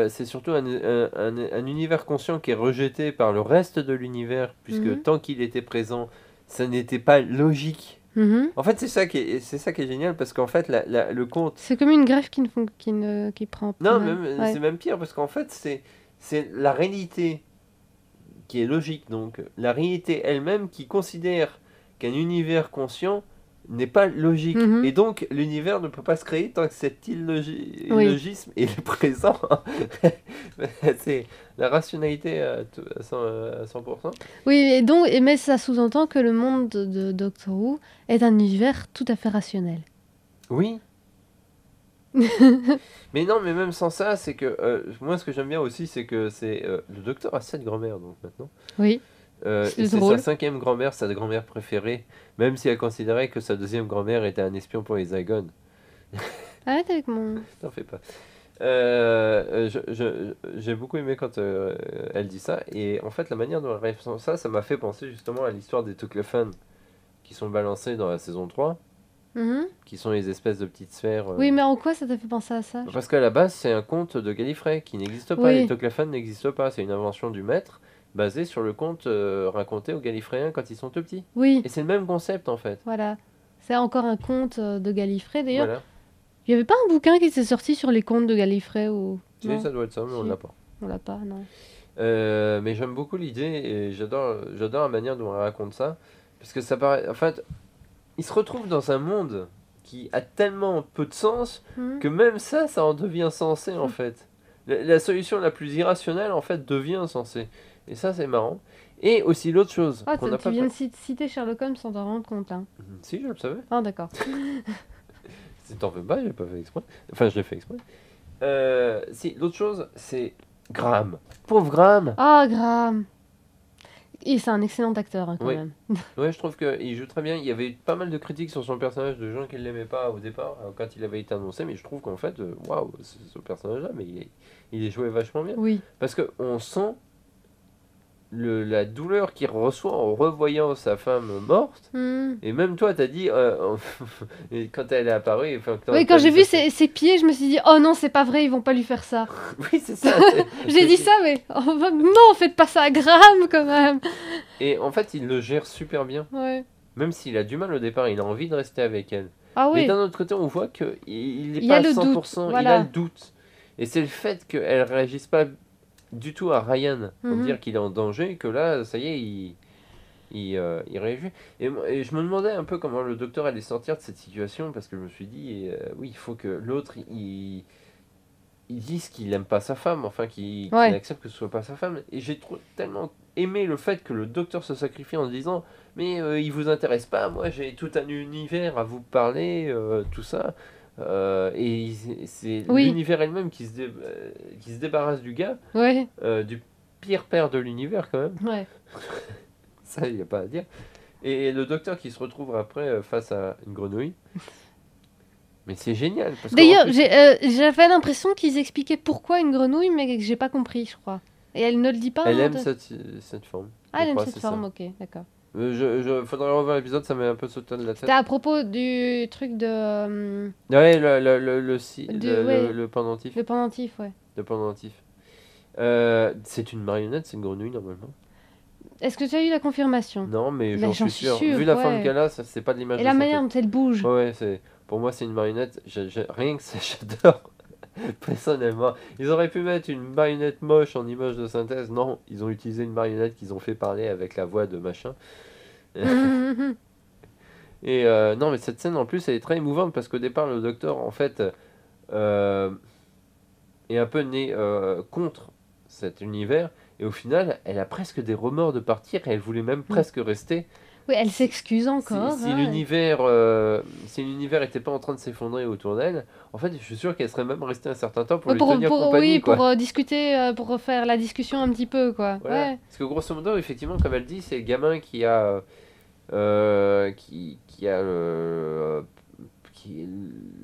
C'est surtout un univers conscient qui est rejeté par le reste de l'univers, puisque Mhm. tant qu'il était présent, ça n'était pas logique. Mhm. En fait, c'est ça qui est génial, parce qu'en fait, le conte... C'est comme une greffe qui prend. Non, Ouais. Ouais. c'est même pire, parce qu'en fait, c'est la réalité qui est logique. Donc, la réalité elle-même qui considère qu'un univers conscient n'est pas logique. Mhm. Et donc, l'univers ne peut pas se créer tant que cet Oui. illogisme est présent. C'est la rationalité à 100%. Oui, mais ça sous-entend que le monde de Doctor Who est un univers tout à fait rationnel. Oui. Mais non, mais même sans ça, c'est que moi, ce que j'aime bien aussi, c'est que le docteur a 7 grand-mères, donc maintenant. Oui. Et c'est drôle. sa 5e grand-mère, sa grand-mère préférée, même si elle considérait que sa 2e grand-mère était un espion pour les Zygons. Arrête avec mon. T'en fais pas. J'ai beaucoup aimé quand elle dit ça, et en fait, la manière dont elle répond ça m'a fait penser justement à l'histoire des Toclefans qui sont balancés dans la saison 3, Mhm. qui sont les espèces de petites sphères. Oui, mais en quoi ça t'a fait penser à ça? Parce qu'à la base, c'est un conte de Gallifrey qui n'existe pas. Oui. Les Toclefans n'existent pas. C'est une invention du maître basée sur le conte raconté aux Gallifréens quand ils sont tout petits. Oui, Et c'est le même concept en fait. voilà. C'est encore un conte de Gallifrey. D'ailleurs, Voilà. il n'y avait pas un bouquin qui s'est sorti sur les contes de Gallifrey ou... Si, Non, ça doit être ça, mais on Si. l'a pas. on l'a pas, non. Mais j'aime beaucoup l'idée et j'adore la manière dont on raconte ça. Parce que ça paraît. En fait, il se retrouve dans un monde qui a tellement peu de sens Mhm. que même ça en devient sensé en fait. La solution la plus irrationnelle en fait devient sensée. Et ça, c'est marrant. Et aussi l'autre chose Ah, qu'on n'a tu pas. viens de citer Sherlock Holmes sans t'en rendre compte, hein. Si, je le savais. Ah, d'accord. Si t'en fais pas, j'ai pas fait exprès. Enfin, je l'ai fait exprès. Si, l'autre chose, c'est Graham. Pauvre Graham. Ah, Graham. Et c'est un excellent acteur, hein, quand Oui. même. Ouais, je trouve qu'il joue très bien. Il y avait pas mal de critiques sur son personnage, de gens qui ne l'aimaient pas au départ, quand il avait été annoncé, mais je trouve qu'en fait, waouh, ce personnage-là, mais il est joué vachement bien. Oui. Parce qu'on sent la douleur qu'il reçoit en revoyant sa femme morte. Mhm. Et même toi, t'as dit, et quand elle est apparue, enfin, Oui, quand j'ai vu ses pieds, je me suis dit, oh non, c'est pas vrai, ils vont pas lui faire ça. Oui, c'est ça. J'ai dit ça, mais non, faites pas ça à Graham quand même. Et en fait, il le gère super bien. Ouais. Même s'il a du mal au départ, il a envie de rester avec elle. Ah Mais oui. d'un autre côté, on voit qu'il n'est Il y pas a à le 100%, doute, il voilà. a le doute. Et c'est le fait qu'elle réagisse pas du tout à Ryan pour Mhm. dire qu'il est en danger, que là, ça y est, il réagit. Et je me demandais un peu comment le docteur allait sortir de cette situation, parce que je me suis dit, oui, il faut que l'autre, il dise qu'il aime pas sa femme, enfin qu'il Ouais. accepte que ce soit pas sa femme. Et j'ai tellement aimé le fait que le docteur se sacrifie en se disant, mais il vous intéresse pas, moi j'ai tout un univers à vous parler, tout ça. Et c'est Oui. l'univers elle-même qui se débarrasse du gars, Ouais. du pire père de l'univers quand même. Ouais. Ça, il n'y a pas à dire. Et le docteur qui se retrouve après face à une grenouille. Mais c'est génial. Parce qu'en D'ailleurs, plus- j'avais l'impression qu'ils expliquaient pourquoi une grenouille, mais que j'ai pas compris, je crois. Et elle ne le dit pas. elle hein, aime de- cette forme. Ah, je elle aime crois, cette c'est ça. forme, ok, d'accord. Faudrait revoir l'épisode, ça m'est un peu sauté de la C'était tête. à propos du truc de... Ouais, ouais, le pendentif. le pendentif, ouais. Le pendentif. C'est une marionnette, c'est une grenouille normalement. Est-ce que tu as eu la confirmation? Non, mais Ben, j'en j'en suis suis sûr. Vu sûre, la forme ouais. qu'elle a, ça, c'est pas de l'image Et de la synthèse. manière dont elle bouge. Ouais, pour moi, c'est une marionnette. Rien que ça, j'adore. Personnellement, ils auraient pu mettre une marionnette moche en image de synthèse. Non, ils ont utilisé une marionnette qu'ils ont fait parler avec la voix de machin. Et non, mais cette scène en plus, elle est très émouvante parce qu'au départ, le docteur, en fait, euh, est un peu né contre cet univers. Et au final, elle a presque des remords de partir et elle voulait même presque rester. Oui, elle s'excuse encore. Si hein. l'univers était pas en train de s'effondrer autour d'elle, en fait, je suis sûr qu'elle serait même restée un certain temps pour Ouais, lui tenir compagnie, oui, quoi. pour discuter, pour refaire la discussion un petit peu, quoi. Voilà. Ouais. Parce que grosso modo, effectivement, comme elle dit, c'est le gamin qui a qui est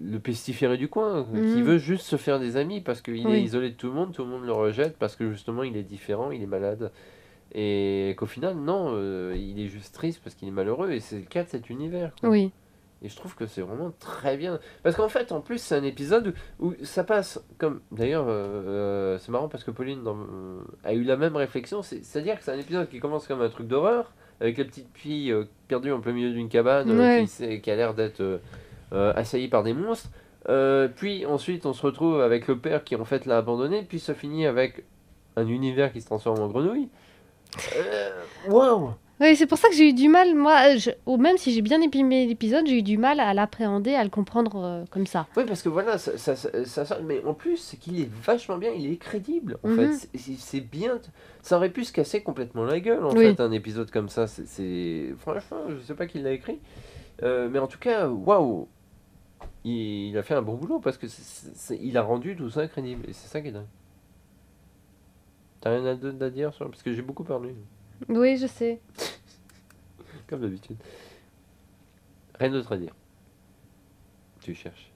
le pestiféré du coin, qui Mhm. veut juste se faire des amis parce qu'il est Oui. isolé de tout le monde le rejette parce que justement il est différent, il est malade. Et qu'au final, non, il est juste triste parce qu'il est malheureux et c'est le cas de cet univers, quoi. Oui. Et je trouve que c'est vraiment très bien. Parce qu'en fait, en plus, c'est un épisode où ça passe comme. D'ailleurs, c'est marrant parce que Pauline a eu la même réflexion. C'est-à-dire que c'est un épisode qui commence comme un truc d'horreur, avec la petite fille perdue en plein milieu d'une cabane Ouais. qui a l'air d'être assaillie par des monstres. Puis ensuite, on se retrouve avec le père qui en fait l'a abandonné. Puis ça finit avec un univers qui se transforme en grenouille. Waouh! Oui, c'est pour ça que j'ai eu du mal, moi, ou même si j'ai bien aimé l'épisode, j'ai eu du mal à l'appréhender, à le comprendre comme ça. Oui, parce que voilà, mais en plus, c'est qu'il est vachement bien, il est crédible, en fait. Mhm. C'est bien. Ça aurait pu se casser complètement la gueule, en Oui. fait, un épisode comme ça. Franchement, je sais pas qui l'a écrit. Mais en tout cas, waouh! Il a fait un bon boulot parce que il a rendu tout ça crédible. Et c'est ça qui est dingue. T'as rien à dire sur... Parce que j'ai beaucoup parlé, Oui, je sais. comme d'habitude. Rien d'autre à dire. Tu cherches.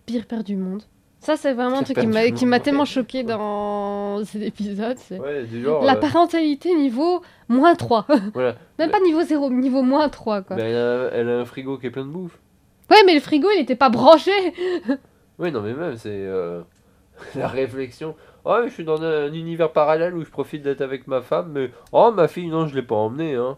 Pire père du monde. Ça, c'est vraiment un Pire truc père du qui m'a monde. tellement choqué dans cet épisode. C'est Ouais, du genre. la parentalité niveau -3. Voilà. Même pas niveau 0, niveau -3, quoi. Mais elle a un frigo qui est plein de bouffe. Ouais, mais le frigo, il était pas branché. Oui, non, mais même, c'est la réflexion. Oh, je suis dans un univers parallèle où je profite d'être avec ma femme, mais oh, ma fille, non, je l'ai pas emmenée, hein.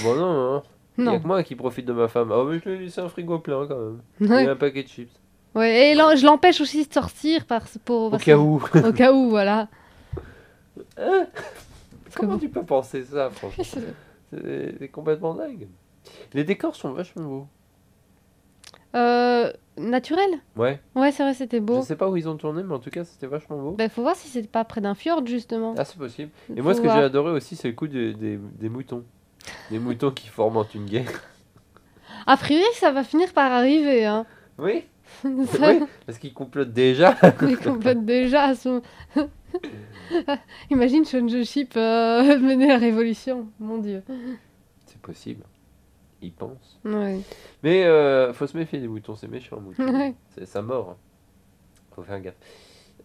Bon, non, hein. Il y a Non. que moi qui profite de ma femme. Ah, mais je lui ai laissé un frigo plein quand même. Et Ouais. un paquet de chips. Ouais, et je l'empêche aussi de sortir Au parce cas que- où. au cas où, voilà. Hein Comment Comment tu peux penser ça, franchement? C'est complètement dingue. Les décors sont vachement beaux. Naturel? Ouais. Ouais, c'est vrai, c'était Je beau. sais pas où ils ont tourné, mais en tout cas, c'était vachement beau. Ben, faut voir si c'était pas près d'un fjord, justement. Ah, c'est possible. Et Faut moi, ce que j'ai voir. adoré aussi, c'est le coup des moutons. Des moutons qui formentent une guerre. A priori, ça va finir par arriver, hein. Oui, Ça, oui, parce qu'ils complotent déjà. il complète déjà à son... Imagine Ship mener la révolution, mon dieu. C'est possible. Ils pensent. Ouais. Mais faut se méfier des moutons, c'est méchant, mouton. Ouais. C'est sa mort. Faut faire gaffe.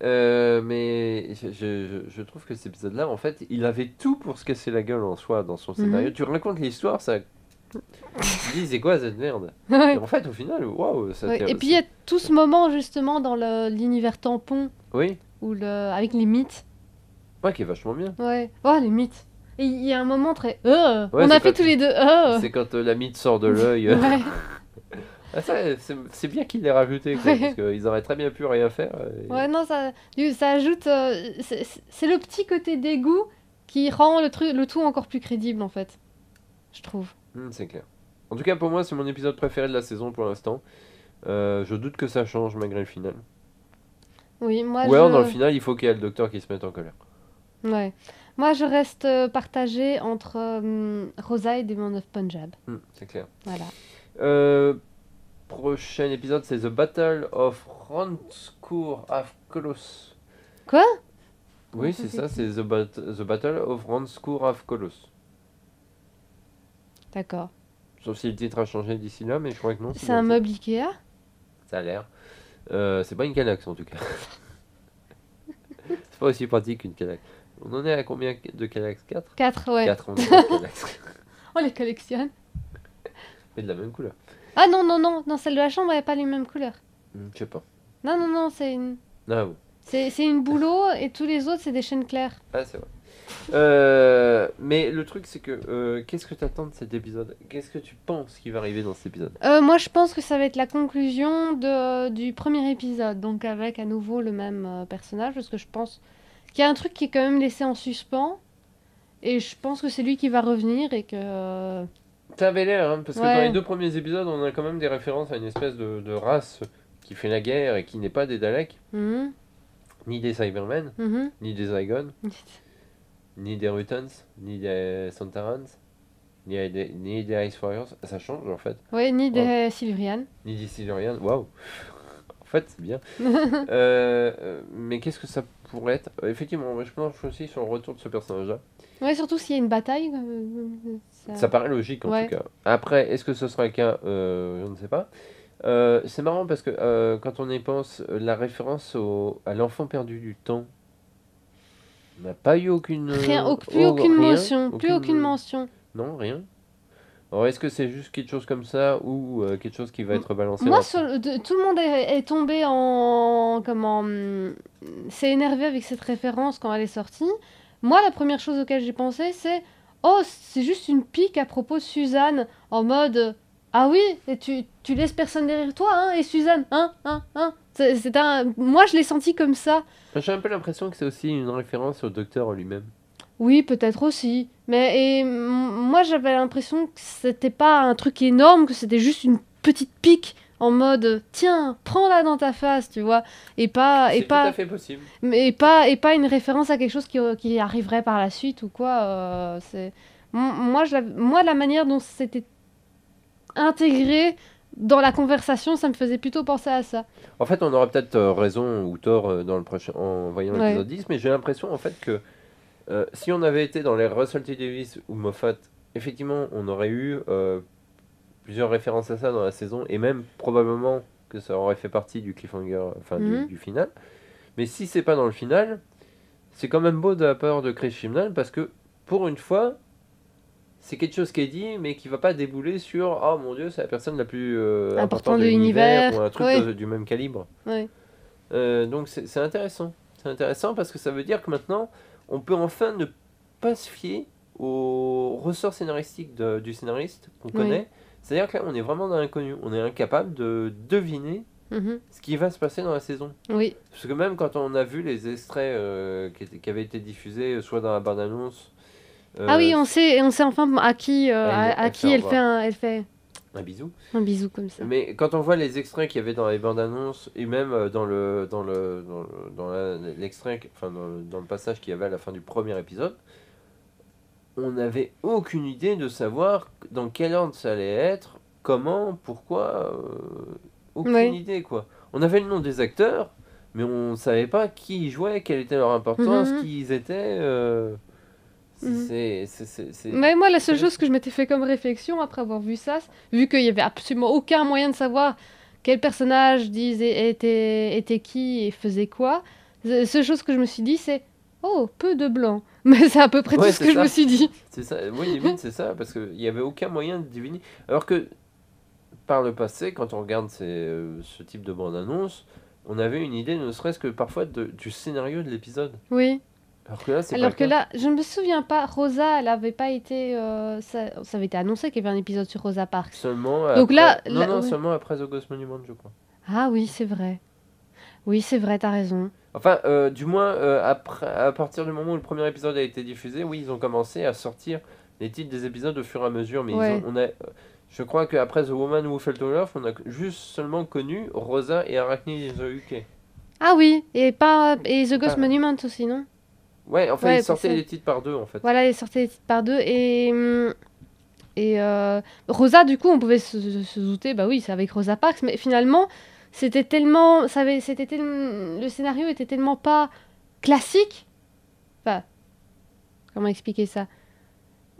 Mais je trouve que cet épisode-là, en fait, il avait tout pour se casser la gueule en soi dans son scénario. Mhm. Tu racontes l'histoire, ça. Tu te dis, c'est quoi cette merde? Et Ouais. en fait, au final, waouh, ça Ouais. t'est- Et puis il y a tout ce moment justement dans l'univers tampon Oui, avec les mythes. ouais, qui est vachement bien. Ouais. Oh, les mythes. Et il y a un moment très... Ouais, on c'est a fait quand- tous les deux... C'est quand la mythe sort de l'œil. Ouais. Ah, ça, c'est bien qu'il l'ait rajouté, quoi, Ouais. parce qu'ils auraient très bien pu rien faire. Ouais, non, ça ajoute... c'est le petit côté dégoût qui rend le tout encore plus crédible, en fait. Je trouve. C'est clair. En tout cas, pour moi, c'est mon épisode préféré de la saison pour l'instant. Je doute que ça change malgré le final. Oui, moi Ou alors, dans le final, il faut qu'il y ait le docteur qui se mette en colère. Ouais. Moi, je reste partagée entre Rosa et Demon of Punjab. C'est clair. Voilà. Prochain épisode, c'est The Battle of Ranskoor af Kolos. Quoi? Oui, Ça, c'est c'est ça, qui c'est The Battle of Ranskoor af Kolos. D'accord. Sauf si le titre a changé d'ici là, mais je crois que non. C'est bien un le meuble Ikea? titre. Ça a l'air. C'est pas une Calax en tout cas. C'est pas aussi pratique qu'une Calax. On en est à combien de Calax? 4? 4, ouais. 4, on est à Calax. On les collectionne. Mais de la même couleur. Ah non, non, non, non, celle de la chambre, elle n'a pas les mêmes couleurs. Je sais pas. Non, non, non, c'est une... Ah bon. C'est une boulot et tous les autres, c'est des chaînes claires. Ah, c'est vrai. Mais le truc, c'est que qu'est-ce que t'attends de cet épisode? Qu'est-ce que tu penses qui va arriver dans cet épisode? Moi, je pense que ça va être la conclusion du premier épisode, donc avec à nouveau le même personnage, parce que je pense qu'il y a un truc qui est quand même laissé en suspens, et je pense que c'est lui qui va revenir et que... Ça avait l'air, hein, parce que dans Ouais. les 2 premiers épisodes, on a quand même des références à une espèce de race qui fait la guerre et qui n'est pas des Daleks, Mhm, ni des Cybermen, mhm. ni des Zygons, ni des Rutans, ni des Sontarans, ni des Ice Warriors. Ça change en fait. Ouais, ni Wow. des Silurian. Ni des Silurians. Waouh! En fait, c'est bien. Mais qu'est-ce que ça pourrait être? Effectivement, moi je pense aussi sur le retour de ce personnage-là. Ouais, surtout s'il y a une bataille. Ça paraît logique en Ouais. tout cas. Après, est-ce que ce sera le cas? Je ne sais pas. C'est marrant parce que quand on y pense, la référence à l'enfant perdu du temps, on n'a pas eu aucune. Rien, plus aucune rien, mention. Plus aucune mention. Non, rien. Alors est-ce que c'est juste quelque chose comme ça ou quelque chose qui va être balancé Moi, dans- tout le monde est tombé en... Comment... s'est énervé avec cette référence quand elle est sortie. Moi, la première chose auquel j'ai pensé, c'est... Oh, c'est juste une pique à propos de Suzanne. En mode... Ah oui, et tu laisses personne derrière toi, hein, et Suzanne, hein. Moi, je l'ai senti comme ça. J'ai un peu l'impression que c'est aussi une référence au docteur lui-même. Oui, peut-être aussi. Mais moi, j'avais l'impression que c'était pas un truc énorme, que c'était juste une petite pique en mode tiens, prends-la dans ta face, tu vois. Et pas, et C'est tout à pas, fait possible. et pas une référence à quelque chose qui arriverait par la suite ou quoi. Moi, la manière dont c'était intégré dans la conversation, ça me faisait plutôt penser à ça. En fait, on aura peut-être raison ou tort dans le prochain, en voyant Ouais. l'épisode 10, mais j'ai l'impression en fait que si on avait été dans les Russell T. Davies ou Moffat, effectivement, on aurait eu plusieurs références à ça dans la saison, et même probablement que ça aurait fait partie du cliffhanger, enfin Mhm. du final. Mais si c'est pas dans le final, c'est quand même beau de la part de Chris Chibnall parce que pour une fois, c'est quelque chose qui est dit, mais qui va pas débouler sur oh mon dieu, c'est la personne la plus importante de l'univers ou un truc Ouais. du même calibre. Ouais. Donc c'est intéressant. C'est intéressant parce que ça veut dire que maintenant, on peut enfin ne pas se fier au ressort scénaristique du scénariste qu'on Oui. connaît. C'est-à-dire que là, on est vraiment dans l'inconnu. On est incapable de deviner Mhm. ce qui va se passer dans la saison. Oui. Parce que même quand on a vu les extraits qui avaient été diffusés, soit dans la bande-annonce, Ah oui, on sait enfin à qui, elle qui fait au elle fait revoir. elle fait Un bisou. un bisou comme ça. Mais quand on voit les extraits qu'il y avait dans les bandes annonces et même l'extrait, enfin dans le passage qu'il y avait à la fin du premier épisode, on n'avait aucune idée de savoir dans quel ordre ça allait être, comment, pourquoi, aucune Ouais. idée quoi. On avait le nom des acteurs, mais on savait pas qui y jouait, quelle était leur importance, Mhm. qui ils étaient. Mhm. C'est- Mais moi, la seule c'est- chose que je m'étais fait comme réflexion après avoir vu ça, vu qu'il y avait absolument aucun moyen de savoir quel personnage était qui et faisait quoi, la seule chose que je me suis dit, c'est oh, peu de blanc. Mais c'est à peu près Ouais, tout ce c'est que je ça. me suis dit. C'est ça, oui, limite, c'est ça, parce qu'il n'y avait aucun moyen de deviner. Alors que par le passé, quand on regarde ce type de bande-annonce, on avait une idée, ne serait-ce que parfois du scénario de l'épisode. Oui. Alors que là, c'est pas Alors le que cas. là, je ne me souviens pas, Rosa, elle avait pas été. Ça avait été annoncé qu'il y avait un épisode sur Rosa Parks. Seulement Donc après... là, Non, là- non, ouais. seulement après The Ghost Monument, je crois. Ah oui, c'est vrai. Oui, c'est vrai, t'as raison. Enfin, du moins, après, à partir du moment où le premier épisode a été diffusé, oui, ils ont commencé à sortir les titres des épisodes au fur et à mesure. Mais Ouais. je crois qu'après The Woman Who Fell to Love, on a juste seulement connu Rosa et Arachne in the UK. Ah oui, et The Ghost Ah. Monument aussi, non? Ouais, enfin, Ouais, ils sortaient c'est ça. les titres par deux, en fait. Voilà, elle est sortie des titres par deux. Et Rosa, du coup, on pouvait se douter, bah oui, c'est avec Rosa Parks, mais finalement, c'était tellement. Le scénario était tellement pas classique. Enfin, comment expliquer ça?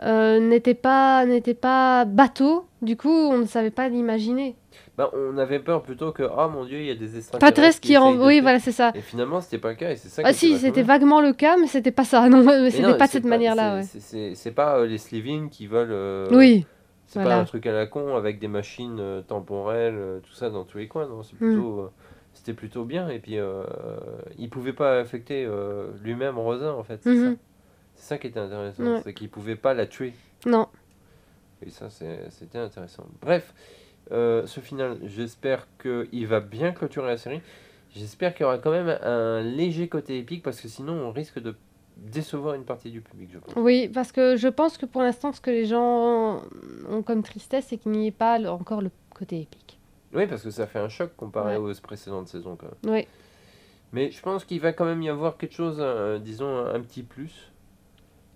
n'était pas bateau. Du coup, on ne savait pas l'imaginer. Bah, on avait peur plutôt que, oh mon dieu, il y a des Extraterrestre extraterrestres qui qui en... essayent de Oui, tuer. voilà, c'est ça. Et finalement, c'était pas le cas, et c'est ça qui Ah était si, vachement c'était bien. vaguement le cas, mais c'était pas ça. Non, mais Mais c'était non, pas de cette manière-là, ouais. c'est pas les Slivin qui veulent. Oui, C'est pas un voilà. truc à la con avec des machines temporelles, tout ça dans tous les coins, non. Hmm. C'était plutôt bien, et puis il pouvait pas affecter lui-même Rosa, en fait, c'est ça. Mhm. C'est ça qui était intéressant, Ouais. c'est qu'il pouvait pas la tuer. Non. Et ça, c'était intéressant. Bref, ce final, j'espère qu'il va bien clôturer la série. J'espère qu'il y aura quand même un léger côté épique, parce que sinon on risque de décevoir une partie du public, je pense. Oui, parce que je pense que pour l'instant, ce que les gens ont comme tristesse, c'est qu'il n'y ait pas encore le côté épique. Oui, parce que ça fait un choc comparé Ouais. aux précédentes saisons quand même. Oui. Mais je pense qu'il va quand même y avoir quelque chose, disons, un petit plus.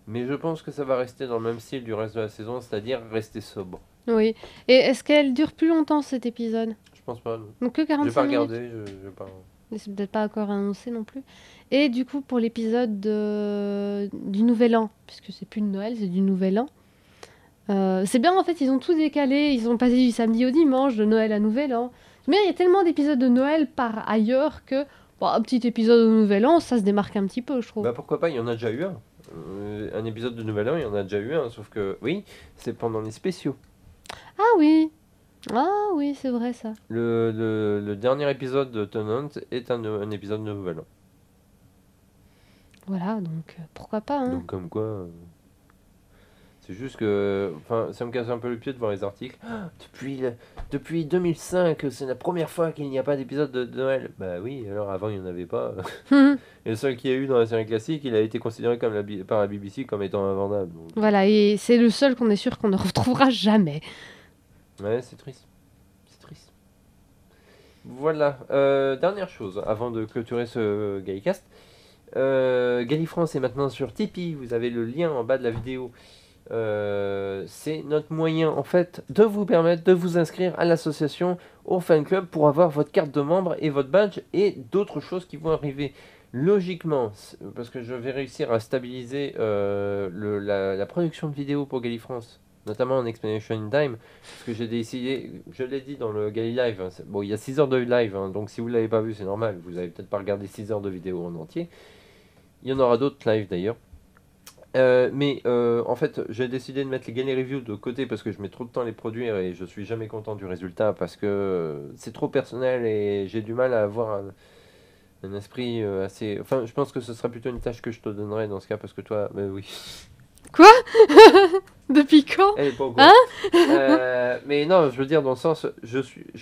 Mais je pense que ça va rester dans le même style du reste de la saison, c'est-à-dire rester sobre. Oui. Et est-ce qu'elle dure plus longtemps cet épisode? Je pense pas, non. Donc que J'ai pas 45 minutes. regardé, je pas. Mais c'est peut-être pas encore annoncé non plus. Et du coup, pour l'épisode du Nouvel An, puisque c'est plus de Noël, c'est du Nouvel An. C'est bien en fait, ils ont tout décalé. Ils ont passé du samedi au dimanche, de Noël à Nouvel An. Mais il y a tellement d'épisodes de Noël par ailleurs que bon, un petit épisode au Nouvel An, ça se démarque un petit peu, je trouve. Bah pourquoi pas, il y en a déjà eu un. Un épisode de Nouvel An, il y en a déjà eu un, sauf que, oui, c'est pendant les spéciaux. Ah oui, ah oui, c'est vrai ça. Le dernier épisode de Tenant est un épisode de Nouvel An. Voilà, donc pourquoi pas, hein. Donc comme quoi... C'est juste que, enfin, ça me casse un peu le pied de voir les articles. Ah, depuis 2005, c'est la première fois qu'il n'y a pas d'épisode de Noël. Bah oui, alors avant il n'y en avait pas. Et le seul qu'il y a eu dans la série classique, il a été considéré comme par la BBC comme étant invendable. Donc, Voilà, et c'est le seul qu'on est sûr qu'on ne retrouvera jamais. ouais, c'est triste. C'est triste. Voilà. Dernière chose, avant de clôturer ce Gallicast. Gallifrance est maintenant sur Tipeee. Vous avez le lien en bas de la vidéo. C'est notre moyen en fait de vous permettre de vous inscrire à l'association, au fan club, pour avoir votre carte de membre et votre badge et d'autres choses qui vont arriver logiquement, parce que je vais réussir à stabiliser la production de vidéos pour Gallifrance, notamment en Explanation in Time, parce que j'ai décidé, je l'ai dit dans le Galli Live, hein, bon, il y a 6 heures de live, hein, donc si vous ne l'avez pas vu, c'est normal, vous avez peut-être pas regardé 6 heures de vidéo en entier. Il y en aura d'autres live d'ailleurs. Mais en fait, j'ai décidé de mettre les Galli Reviews de côté parce que je mets trop de temps à les produire et je suis jamais content du résultat parce que c'est trop personnel et j'ai du mal à avoir un esprit assez. Enfin, je pense que ce sera plutôt une tâche que je te donnerai dans ce cas parce que toi, bah oui. Quoi? Depuis quand? Elle est pas au courant. Mais non, je veux dire dans le sens, je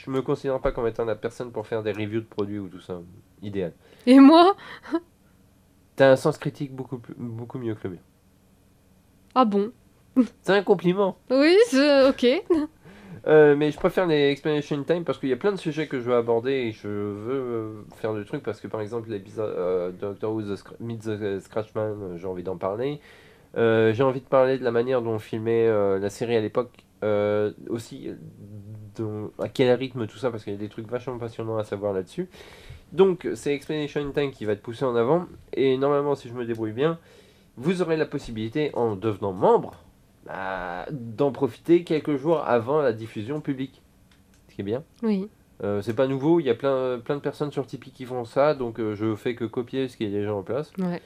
me considère pas comme étant la personne pour faire des reviews de produits ou tout ça, idéal. Et moi? T'as un sens critique beaucoup mieux que le mien. Ah bon? C'est un compliment. Oui, ok. Mais je préfère les explanation time parce qu'il y a plein de sujets que je veux aborder et je veux faire des trucs parce que par exemple l'épisode Doctor Who Meet the Scratchman, j'ai envie d'en parler. J'ai envie de parler de la manière dont on filmait la série à l'époque, aussi à quel rythme tout ça parce qu'il y a des trucs vachement passionnants à savoir là-dessus. Donc c'est explanation time qui va te pousser en avant et normalement si je me débrouille bien, vous aurez la possibilité en devenant membre d'en profiter quelques jours avant la diffusion publique. Ce qui est bien. Oui. C'est pas nouveau, il y a plein de personnes sur Tipeee qui font ça, donc je fais que copier ce qui est déjà en place. Ouais.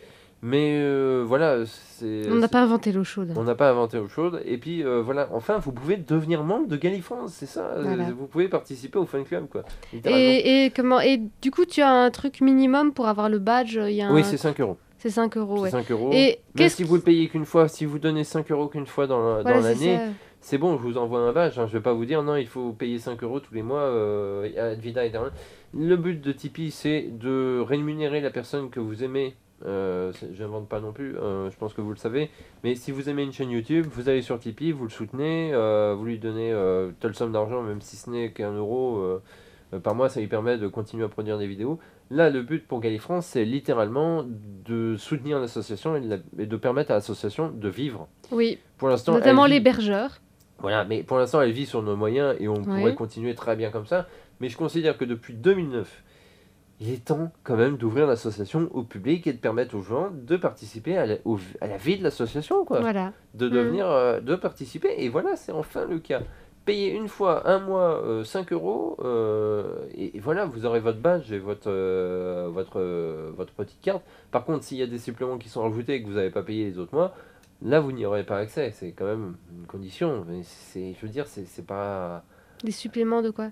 Mais voilà, On n'a pas inventé l'eau chaude. on n'a pas inventé l'eau chaude. Et puis voilà, enfin, vous pouvez devenir membre de Gallifrance, c'est ça. Voilà. Vous pouvez participer au fan club, quoi. Littéralement. Et du coup, tu as un truc minimum pour avoir le badge. Il y a Oui, c'est 5 euros. C'est 5 euros, ouais. C'est 5 euros. Et Même si vous le payez qu'une fois, si vous donnez 5 euros qu'une fois dans Voilà, c'est l'année, ça. c'est bon, je vous envoie un badge. Hein. Je vais pas vous dire non, il faut payer 5 euros tous les mois ad vida aeternam. Le but de Tipeee, c'est de rémunérer la personne que vous aimez. J'invente pas non plus, je pense que vous le savez. Mais si vous aimez une chaîne YouTube, vous allez sur Tipeee, vous le soutenez, vous lui donnez telle somme d'argent, même si ce n'est qu'1 euro par mois, ça lui permet de continuer à produire des vidéos. Là, le but pour Gallifrance, c'est littéralement de soutenir l'association et de permettre à l'association de vivre. Oui, Pour l'instant, notamment elle vit- l'hébergeur. Voilà, mais pour l'instant, elle vit sur nos moyens et on Ouais. pourrait continuer très bien comme ça. Mais je considère que depuis 2009, il est temps quand même d'ouvrir l'association au public et de permettre aux gens de participer à la vie de l'association, quoi. Voilà. De devenir, de participer. Et voilà, c'est enfin le cas. Payez une fois, un mois, 5 euros, et voilà, vous aurez votre badge et votre petite carte. Par contre, s'il y a des suppléments qui sont rajoutés et que vous n'avez pas payé les autres mois, là, vous n'y aurez pas accès. C'est quand même une condition. Mais je veux dire, c'est pas Des suppléments de quoi?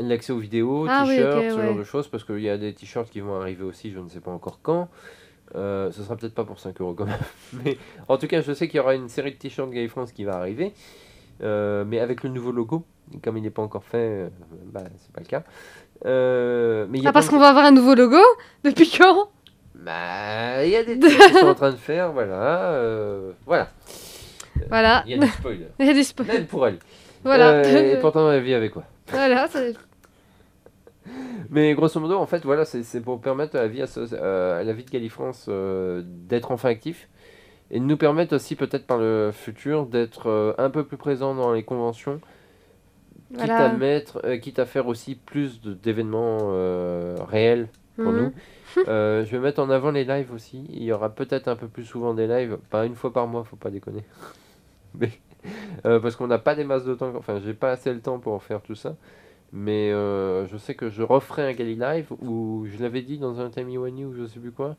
l'accès aux vidéos, Ah oui, t-shirts, ok, ce genre ouais. de choses, parce qu'il y a des t-shirts qui vont arriver aussi, je ne sais pas encore quand. Ce sera peut-être pas pour 5 euros quand même. Mais en tout cas, je sais qu'il y aura une série de t-shirts Gay France qui va arriver. Mais avec le nouveau logo, comme il n'est pas encore fait, bah, c'est pas le cas. Mais il y a Ah, plein parce de qu'on va avoir un nouveau logo? Depuis quand? bah, il y a des trucs qu'ils sont en train de faire, voilà. Voilà. Voilà. Il y a des spoilers. Il y a des spoilers. Même pour elle. Voilà. Et pourtant, elle vit avec quoi. Voilà, c'est... Mais grosso modo, en fait, voilà, c'est pour permettre à à la vie de Galifrance d'être enfin actif. Et de nous permettre aussi, peut-être par le futur, d'être un peu plus présent dans les conventions. Voilà. Quitte à faire aussi plus d'événements réels pour nous. Je vais mettre en avant les lives aussi. Il y aura peut-être un peu plus souvent des lives, pas une fois par mois, faut pas déconner. Mais, parce qu'on n'a pas des masses de temps, enfin j'ai pas assez le temps pour en faire tout ça. Mais je sais que je referai un Gali Live où je l'avais dit dans un Timey Wimey ou je sais plus quoi.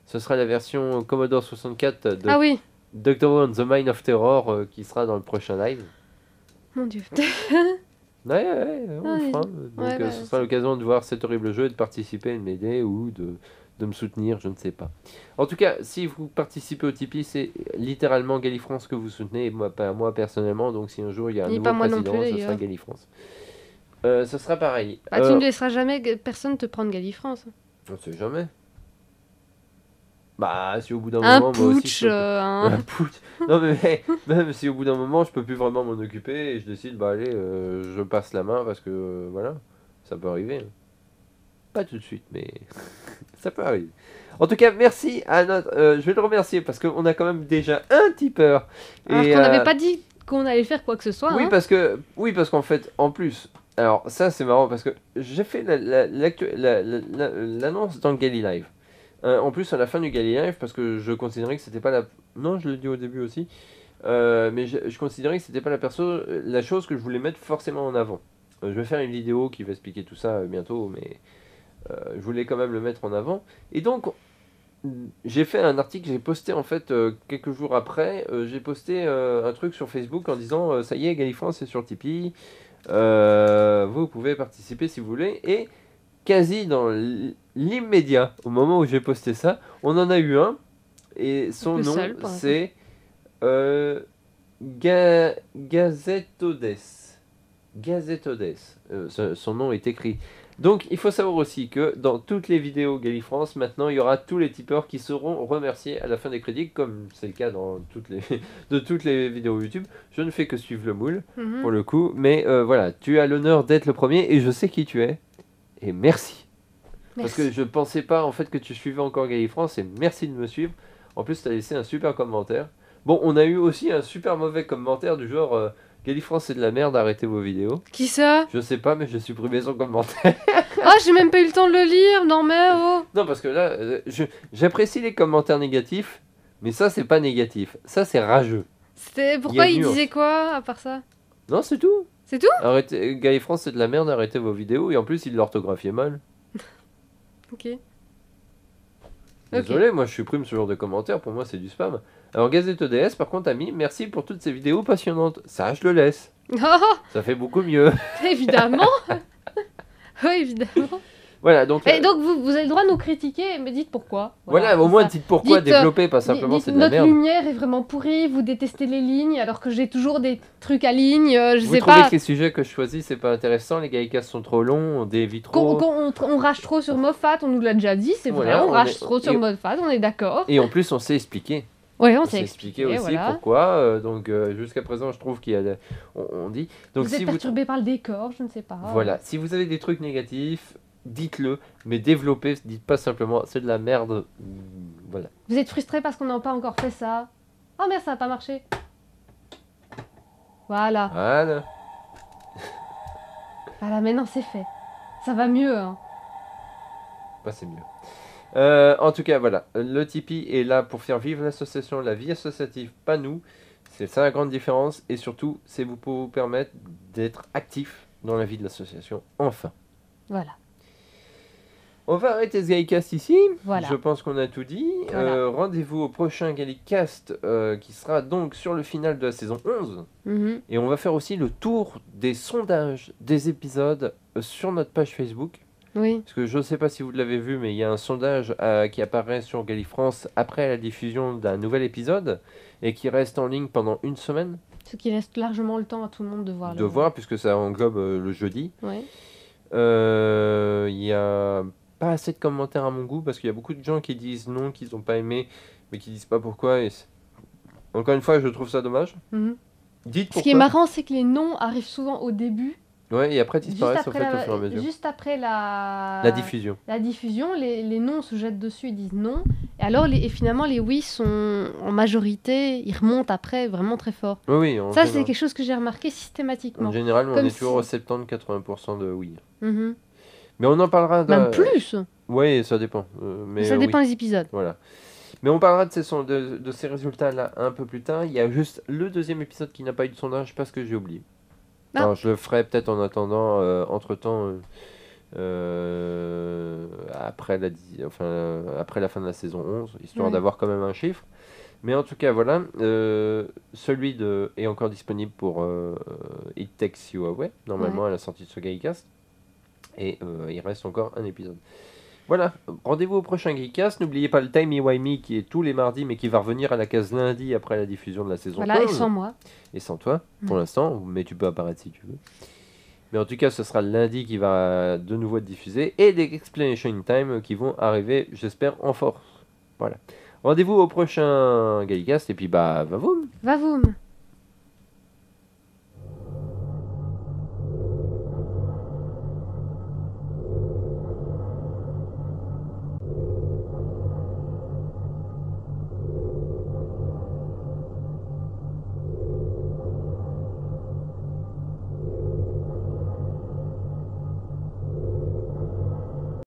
Ce sera la version Commodore 64 de Ah oui. Doctor Who and the Mind of Terror qui sera dans le prochain live. Mon Dieu. Ouais, on le Ouais, fera. ouais, Donc bah, ce sera l'occasion de voir cet horrible jeu et de participer, de m'aider ou de me soutenir, je ne sais pas. En tout cas, si vous participez au Tipeee, c'est littéralement Galifrance que vous soutenez, et moi, pas moi personnellement. Donc si un jour il y a un Et nouveau pas moi non président, plus, ce sera d'ailleurs. Galifrance. Ce sera pareil. Bah, tu ne laisseras jamais personne te prendre Galifrance. On sait jamais. Bah, si au bout d'un Un moment, moi aussi, putsch, je peux... Un putsch. Non, mais même si au bout d'un moment, je peux plus vraiment m'en occuper et je décide, bah allez, je passe la main parce que, voilà, ça peut arriver. Pas tout de suite, mais ça peut arriver. En tout cas, merci à notre... je vais le remercier parce qu'on a quand même déjà un tipeur. Alors Et, qu'on n'avait pas dit qu'on allait faire quoi que ce soit. oui, Hein. parce qu'en fait, en plus... Alors, ça, c'est marrant parce que j'ai fait l'annonce dans le Gali Live. En plus, à la fin du Gali Live, parce que je considérais que c'était pas la... Non, je le dis au début aussi. Mais je considérais que c'était pas la chose que je voulais mettre forcément en avant. Je vais faire une vidéo qui va expliquer tout ça bientôt, mais je voulais quand même le mettre en avant. Et donc, j'ai fait un article, j'ai posté en fait quelques jours après, j'ai posté un truc sur Facebook en disant ça y est, Galifrance est sur Tipeee, vous pouvez participer si vous voulez. Et quasi dans l'immédiat, au moment où j'ai posté ça, on en a eu un. Et son Le nom, seul, pour l'instant. c'est Gazetodes. Gazetodes. Son nom est écrit. Donc, il faut savoir aussi que dans toutes les vidéos Galifrance, maintenant, il y aura tous les tipeurs qui seront remerciés à la fin des crédits, comme c'est le cas dans de toutes les vidéos YouTube. Je ne fais que suivre le moule, pour le coup. Mais voilà, tu as l'honneur d'être le premier et je sais qui tu es. Et merci. Parce que je pensais pas en fait que tu suivais encore Galifrance et merci de me suivre. En plus, tu as laissé un super commentaire. Bon, on a eu aussi un super mauvais commentaire du genre Galifrance c'est de la merde, arrêtez vos vidéos. Qui ça? Je sais pas, mais j'ai supprimé son commentaire. Ah, j'ai même pas eu le temps de le lire, non mais oh. Non, parce que là, j'apprécie les commentaires négatifs, mais ça, c'est pas négatif. Ça, c'est rageux. Pourquoi Il y a il nuance. disait quoi, à part ça? Non, c'est tout. C'est tout? Arrêtez, Galifrance c'est de la merde, arrêtez vos vidéos. Et en plus, il l'orthographiait mal. Ok. Désolé, moi je supprime ce genre de commentaires, pour moi c'est du spam. Alors Gazette DS, par contre, ami, merci pour toutes ces vidéos passionnantes. Ça, je le laisse. Oh, Ça fait beaucoup mieux. évidemment. Oui, évidemment. Voilà, donc... Et donc, vous avez le droit de nous critiquer, mais dites pourquoi. Voilà, au c'est moins ça. dites pourquoi Dites, développer, pas simplement dites, c'est de la notre merde. lumière est vraiment pourrie, vous détestez les lignes, alors que j'ai toujours des trucs à ligne, je Vous sais trouvez pas. que les sujets que je choisis, c'est pas intéressant, les Gaïkas sont trop longs, on dévie Qu'on trop... on rage trop sur Moffat, on nous l'a déjà dit, c'est Voilà, vrai, on on rage est- trop sur et- Moffat, on est d'accord. Et en plus, on sait expliquer. Ouais, on On s'est sait expliquer expliqué, aussi voilà. pourquoi. Donc jusqu'à présent, je trouve qu'il y a... On dit... Donc Vous êtes si perturbé par le décor, je ne sais pas. Voilà, si vous avez des trucs négatifs, dites-le, mais développez, dites pas simplement c'est de la merde. Voilà. Vous êtes frustré parce qu'on n'a pas encore fait ça. Oh merde, ça n'a pas marché. Voilà. Voilà. Voilà, maintenant c'est fait. Ça va mieux, hein. Bah, c'est mieux. En tout cas, voilà. Le Tipeee est là pour faire vivre l'association, la vie associative, pas nous. C'est ça la grande différence. Et surtout, c'est pour vous permettre d'être actif dans la vie de l'association. Enfin. Voilà. On va arrêter ce Gallicast ici. Voilà. Je pense qu'on a tout dit. Voilà. Rendez-vous au prochain Gallicast qui sera donc sur le final de la saison 11. Mhm. Et on va faire aussi le tour des sondages des épisodes sur notre page Facebook. Oui. Parce que je ne sais pas si vous l'avez vu, mais il y a un sondage qui apparaît sur Gallifrance après la diffusion d'un nouvel épisode et qui reste en ligne pendant une semaine. Ce qui laisse largement le temps à tout le monde de voir. De voir, puisque ça englobe le jeudi. Ouais. Il y a pas assez de commentaires à mon goût parce qu'il y a beaucoup de gens qui disent non, qu'ils n'ont pas aimé, mais qui disent pas pourquoi. Et encore une fois, je trouve ça dommage. Mhm. Dites Ce pourquoi. qui est marrant, c'est que les noms arrivent souvent au début. Ouais, et après Juste disparaissent au après, fait au fur et à mesure. juste après La diffusion. la diffusion, les noms se jettent dessus et disent non. Et alors, et finalement, les oui sont en majorité, ils remontent après vraiment très fort. Oui, oui. Ça, c'est quelque chose que j'ai remarqué systématiquement. En général, on Comme est toujours au si- 70-80% de oui. Mhm. Mais on en parlera. Même plus. Oui, ça dépend. Mais Ça oui. dépend des épisodes. Voilà. Mais on parlera de ces résultats-là un peu plus tard. Il y a juste le deuxième épisode qui n'a pas eu de sondage parce que j'ai oublié. Ah. Alors, je le ferai peut-être en attendant, entre-temps, après la fin de la saison 11, histoire Ouais. d'avoir quand même un chiffre. Mais en tout cas, voilà. Celui est encore disponible pour It Takes You Away, normalement à la sortie de ce Gallicast. Et il reste encore un épisode. Voilà, rendez-vous au prochain Geekcast. N'oubliez pas le Timey Wimey qui est tous les mardis, mais qui va revenir à la case lundi après la diffusion de la saison Voilà, 11. et sans moi. Et sans toi, pour l'instant, mais tu peux apparaître si tu veux. Mais en tout cas, ce sera le lundi qui va de nouveau être diffusé. Et des Explanation Time qui vont arriver, j'espère, en force. Voilà. Rendez-vous au prochain Gallicast. Et puis, bah, va vous. Va-vous.